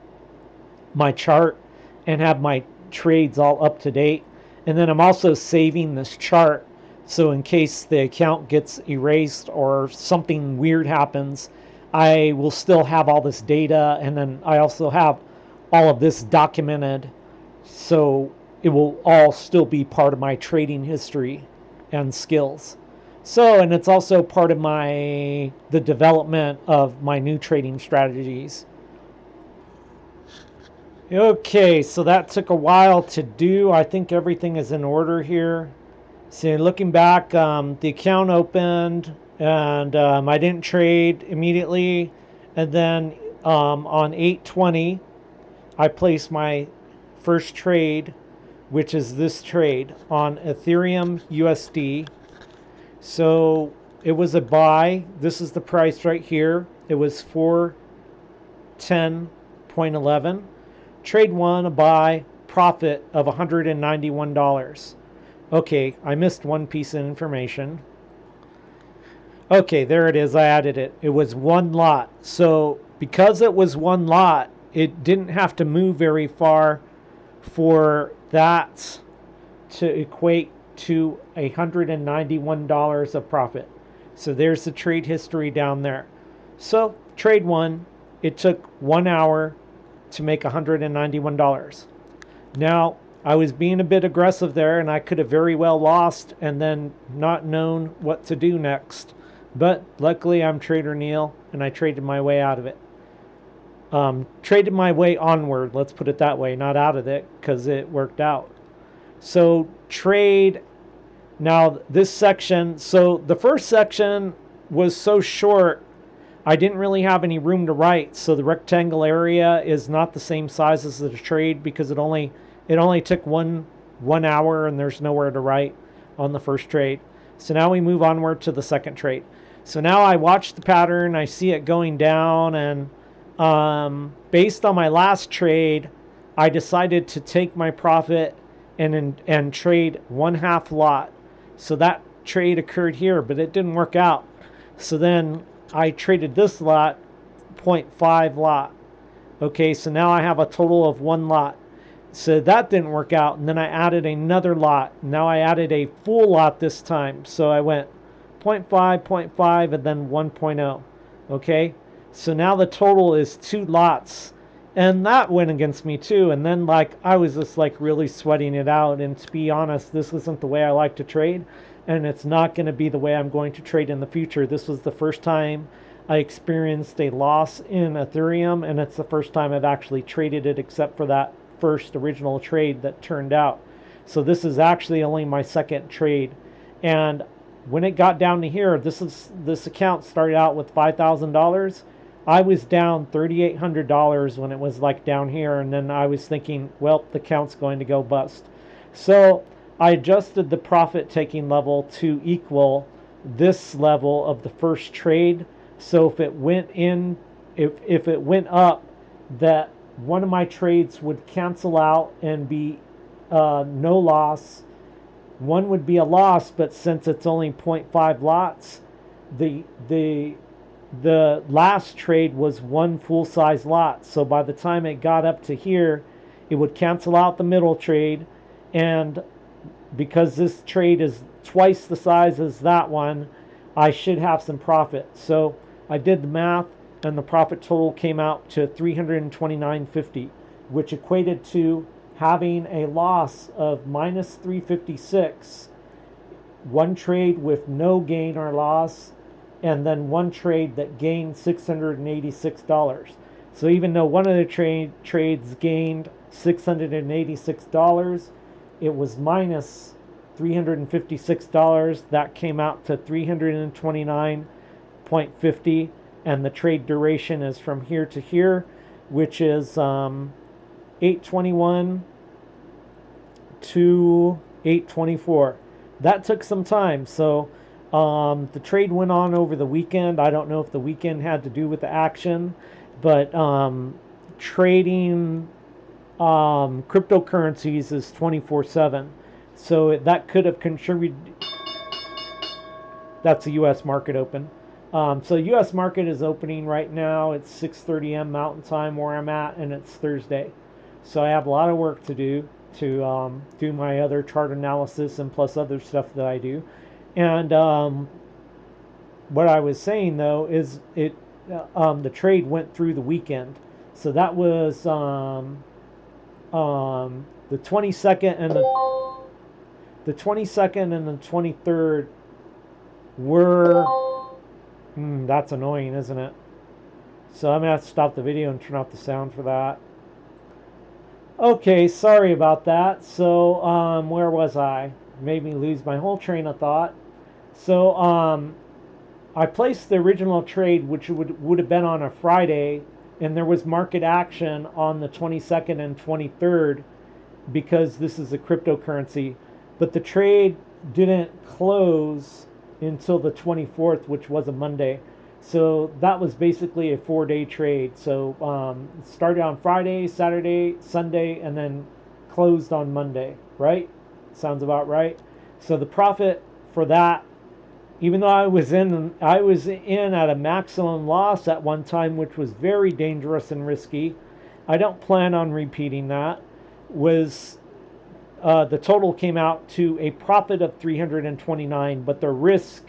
my chart and have my trades all up to date. And then I'm also saving this chart so in case the account gets erased or something weird happens, I will still have all this data, and then I also have all of this documented, so it will all still be part of my trading history and skills. So, and it's also part of the development of my new trading strategies. Okay, so that took a while to do. I think everything is in order here. So looking back, the account opened and I didn't trade immediately. And then on 8/20, I placed my first trade, which is this trade on Ethereum USD. So it was a buy. This is the price right here. It was 410.11. Trade one, a buy, profit of $191. Okay, I missed one piece of information. Okay, there it is. I added it. It was one lot. So because it was one lot, it didn't have to move very far for that to equate to $191 of profit. So there's the trade history down there. So trade one, it took 1 hour to make $191. Now, I was being a bit aggressive there, and I could have very well lost and then not known what to do next. But luckily, I'm Trader Neil, and I traded my way out of it. Traded my way onward, let's put it that way, not out of it, because it worked out. So trade, now this section, so the first section was so short, I didn't really have any room to write, so the rectangle area is not the same size as the trade because it only took one hour and there's nowhere to write on the first trade. So now we move onward to the second trade. So now I watch the pattern, I see it going down, and based on my last trade, I decided to take my profit and trade 1/2 lot. So that trade occurred here, but it didn't work out. So then I traded this lot, 0.5 lot. Okay, so now I have a total of 1 lot. So that didn't work out, and then I added another lot. Now I added a full lot this time. So I went 0.5, 0.5, and then 1.0. Okay, so now the total is 2 lots. And that went against me too. And then like I was just like really sweating it out. And to be honest, this isn't the way I like to trade. And it's not going to be the way I'm going to trade in the future. This was the first time I experienced a loss in Ethereum, and it's the first time I've actually traded it except for that first original trade that turned out. So this is actually only my second trade. And when it got down to here, this account started out with $5,000. I was down $3,800 when it was like down here, and then I was thinking, well, the account's going to go bust. So I adjusted the profit taking level to equal this level of the first trade. So if it went in, if it went up, that one of my trades would cancel out and be no loss. One would be a loss, but since it's only 0.5 lots, the the last trade was one full size lot. So by the time it got up to here, it would cancel out the middle trade. And because this trade is twice the size as that one, I should have some profit. So I did the math, and the profit total came out to 329.50, which equated to having a loss of minus 356, one trade with no gain or loss, and then one trade that gained $686. So even though one of the trades gained $686, it was minus $356. That came out to 329.50, and the trade duration is from here to here, which is 821 to 824. That took some time. So the trade went on over the weekend. I don't know if the weekend had to do with the action, but trading cryptocurrencies is 24/7. So that could have contributed. That's the U.S. market open. So U.S. market is opening right now. It's 6:30 m Mountain Time where I'm at, and it's Thursday. So I have a lot of work to do to do my other chart analysis and plus other stuff that I do. And what I was saying though is the trade went through the weekend. So that was the 22nd and the 22nd and the 23rd were. That's annoying, isn't it? So I'm gonna have to stop the video and turn off the sound for that. Okay, sorry about that. So where was I? Made me lose my whole train of thought. So I placed the original trade, which would have been on a Friday, and there was market action on the 22nd and 23rd because this is a cryptocurrency. But the trade didn't close until the 24th, which was a Monday. So that was basically a 4-day trade. So it started on Friday, Saturday, Sunday, and then closed on Monday, right? Sounds about right. So the profit for that, even though I was in at a maximum loss at one time, which was very dangerous and risky. I don't plan on repeating that. Was the total came out to a profit of 329, but the risk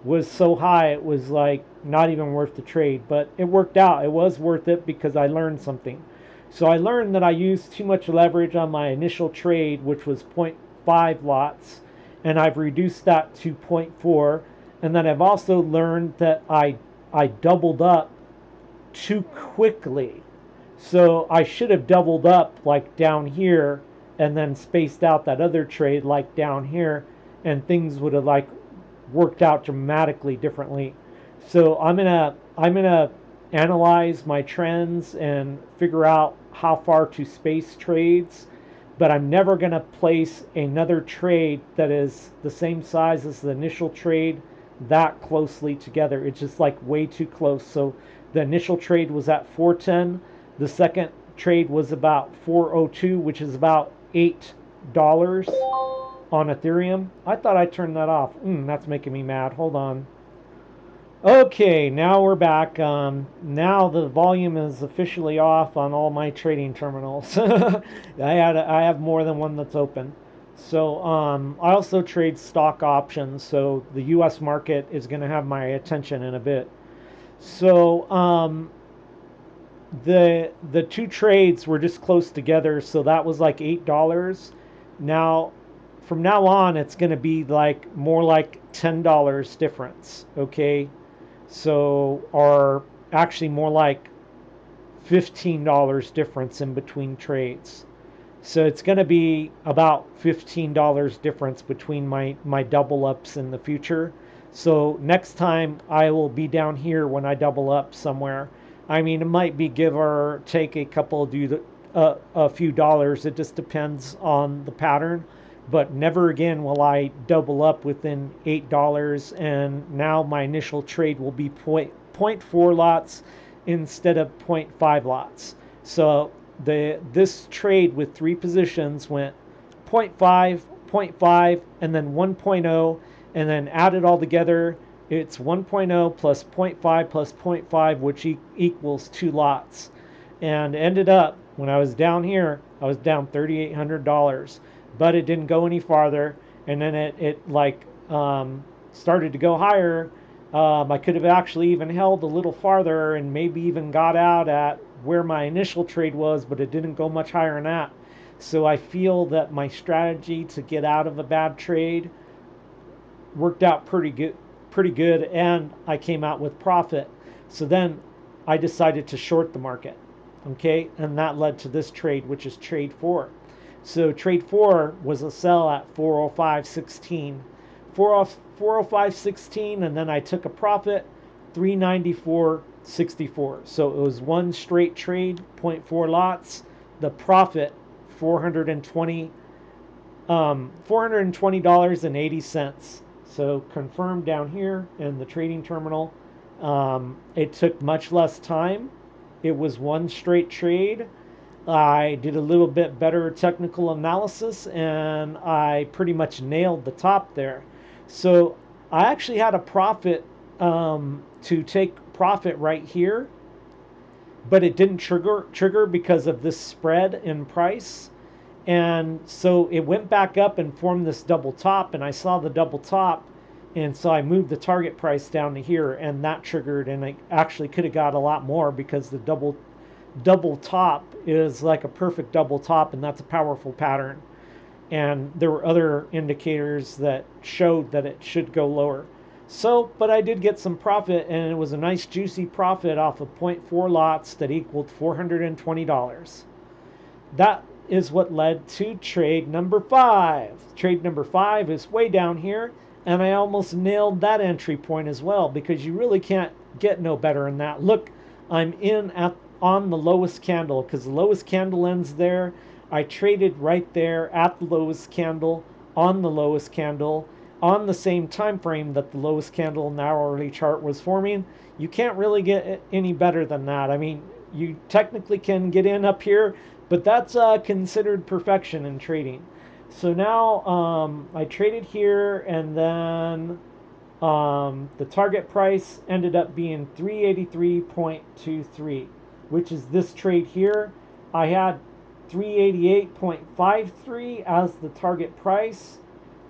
was so high it was like not even worth the trade. But it worked out. It was worth it because I learned something. So I learned that I used too much leverage on my initial trade, which was zero point 0.5 lots, and I've reduced that to 0.4. And then I've also learned that I doubled up too quickly. So I should have doubled up like down here and then spaced out that other trade like down here, and things would have like worked out dramatically differently. So I'm gonna analyze my trends and figure out how far to space trades, but I'm never gonna place another trade that is the same size as the initial trade that closely together. It's just like way too close. So the initial trade was at 410. The second trade was about 402, which is about $8 on Ethereum. I thought I turned that off. That's making me mad. Hold on. Okay, now we're back. Now the volume is officially off on all my trading terminals. I have more than one that's open. So I also trade stock options. So the U.S. market is going to have my attention in a bit. So the two trades were just close together. So that was like $8. Now from now on, it's going to be like more like $10 difference. Okay. So are actually more like $15 difference in between trades. So it's going to be about $15 difference between my double ups in the future. So next time I will be down here when I double up somewhere. I mean, it might be give or take a few dollars. It just depends on the pattern. But never again will I double up within $8. And now my initial trade will be zero point 0.4 lots instead of 0.5 lots. So this trade with three positions went 0.5, 0.5, and then 1.0, and then added all together, It's 1.0 plus zero point 0.5 plus zero point 0.5, which equals 2 lots. And ended up, when I was down here, I was down $3,800, but it didn't go any farther. And then it like started to go higher. I could have actually even held a little farther and maybe even got out at where my initial trade was, but it didn't go much higher than that. So I feel that my strategy to get out of a bad trade worked out pretty good, and I came out with profit. So then I decided to short the market. Okay, and that led to this trade, which is trade 4. So trade 4 was a sell at 405.16. 405.16, and then I took a profit 394.64. So it was one straight trade, zero point 0.4 lots. The profit 420 $420.80. So confirmed down here in the trading terminal. It took much less time. It was one straight trade. I did a little bit better technical analysis and I pretty much nailed the top there. So I actually had a profit to take profit right here, but it didn't trigger because of this spread in price. And so it went back up and formed this double top, and I saw the double top, and so I moved the target price down to here, and that triggered, and I actually could have got a lot more because the double top is like a perfect double top, and that's a powerful pattern. And there were other indicators that showed that it should go lower. So, but I did get some profit, and it was a nice juicy profit off of zero point 0.4 lots that equaled $420. That is what led to trade number 5. Trade number 5 is way down here, and I almost nailed that entry point as well, because you really can't get no better than that. Look, I'm in on the lowest candle, because the lowest candle ends there. I traded right there at the lowest candle, on the lowest candle, on the same time frame that the lowest candle in the hourly chart was forming. You can't really get any better than that. I mean, you technically can get in up here, but that's considered perfection in trading. So now I traded here, and then the target price ended up being 383.23, which is this trade here. I had 388.53 as the target price,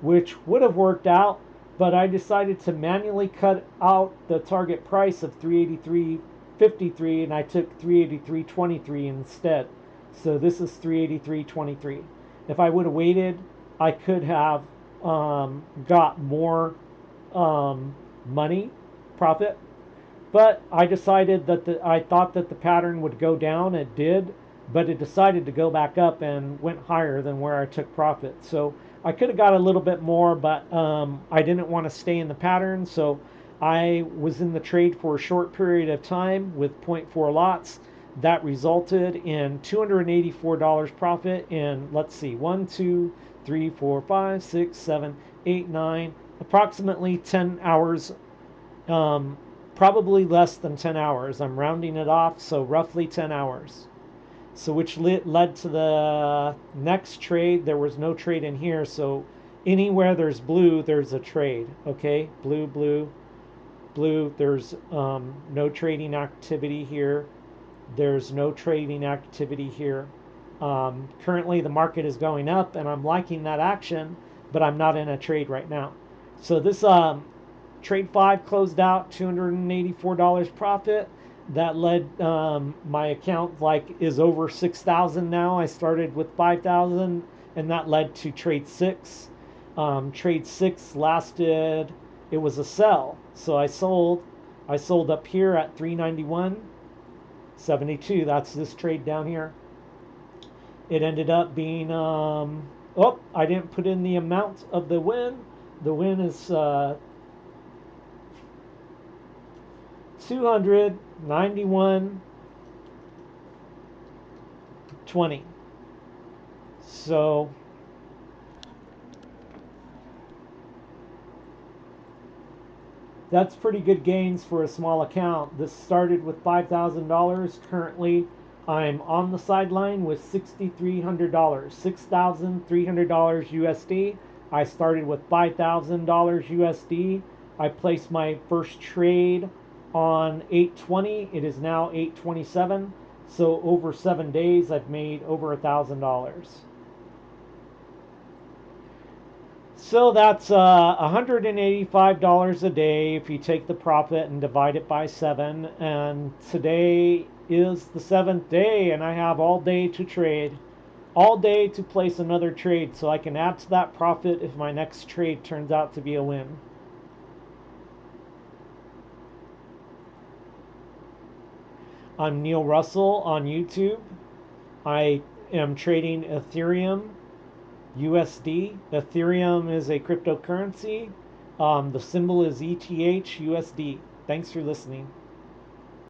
which would have worked out, but I decided to manually cut out the target price of 383.53, and I took 383.23 instead. So this is 383.23. If I would have waited, I could have got more money profit, but I decided that I thought that the pattern would go down. It did, but it decided to go back up and went higher than where I took profit. So I could have got a little bit more, but I didn't want to stay in the pattern. So I was in the trade for a short period of time with 0.4 lots. That resulted in $284 profit in, let's see, 1, 2, 3, 4, 5, 6, 7, 8, 9, approximately 10 hours. Probably less than 10 hours. I'm rounding it off, so roughly 10 hours. So which led to the next trade. There was no trade in here, so anywhere there's blue, there's a trade. Okay, blue, blue, blue. There's no trading activity here. There's no trading activity here. Currently, the market is going up, and I'm liking that action, but I'm not in a trade right now. So this trade 5 closed out $284 profit. That led my account is over 6,000 now. I started with 5,000, and that led to trade 6. Trade 6 lasted. It was a sell, so I sold. I sold up here at 391.72. That's this trade down here. It ended up being oh, I didn't put in the amount of the win. The win is 291.20. So that's pretty good gains for a small account. This started with $5,000. Currently, I'm on the sideline with $6,300, $6,300 USD. I started with $5,000 USD. I placed my first trade on 820. It is now 827. So over 7 days, I've made over $1,000. So that's $185 a day if you take the profit and divide it by 7. And today is the 7th day, and I have all day to trade, all day to place another trade so I can add to that profit if my next trade turns out to be a win. I'm Neil Russell on YouTube. I am trading Ethereum USD. Ethereum is a cryptocurrency. The symbol is ETHUSD. Thanks for listening.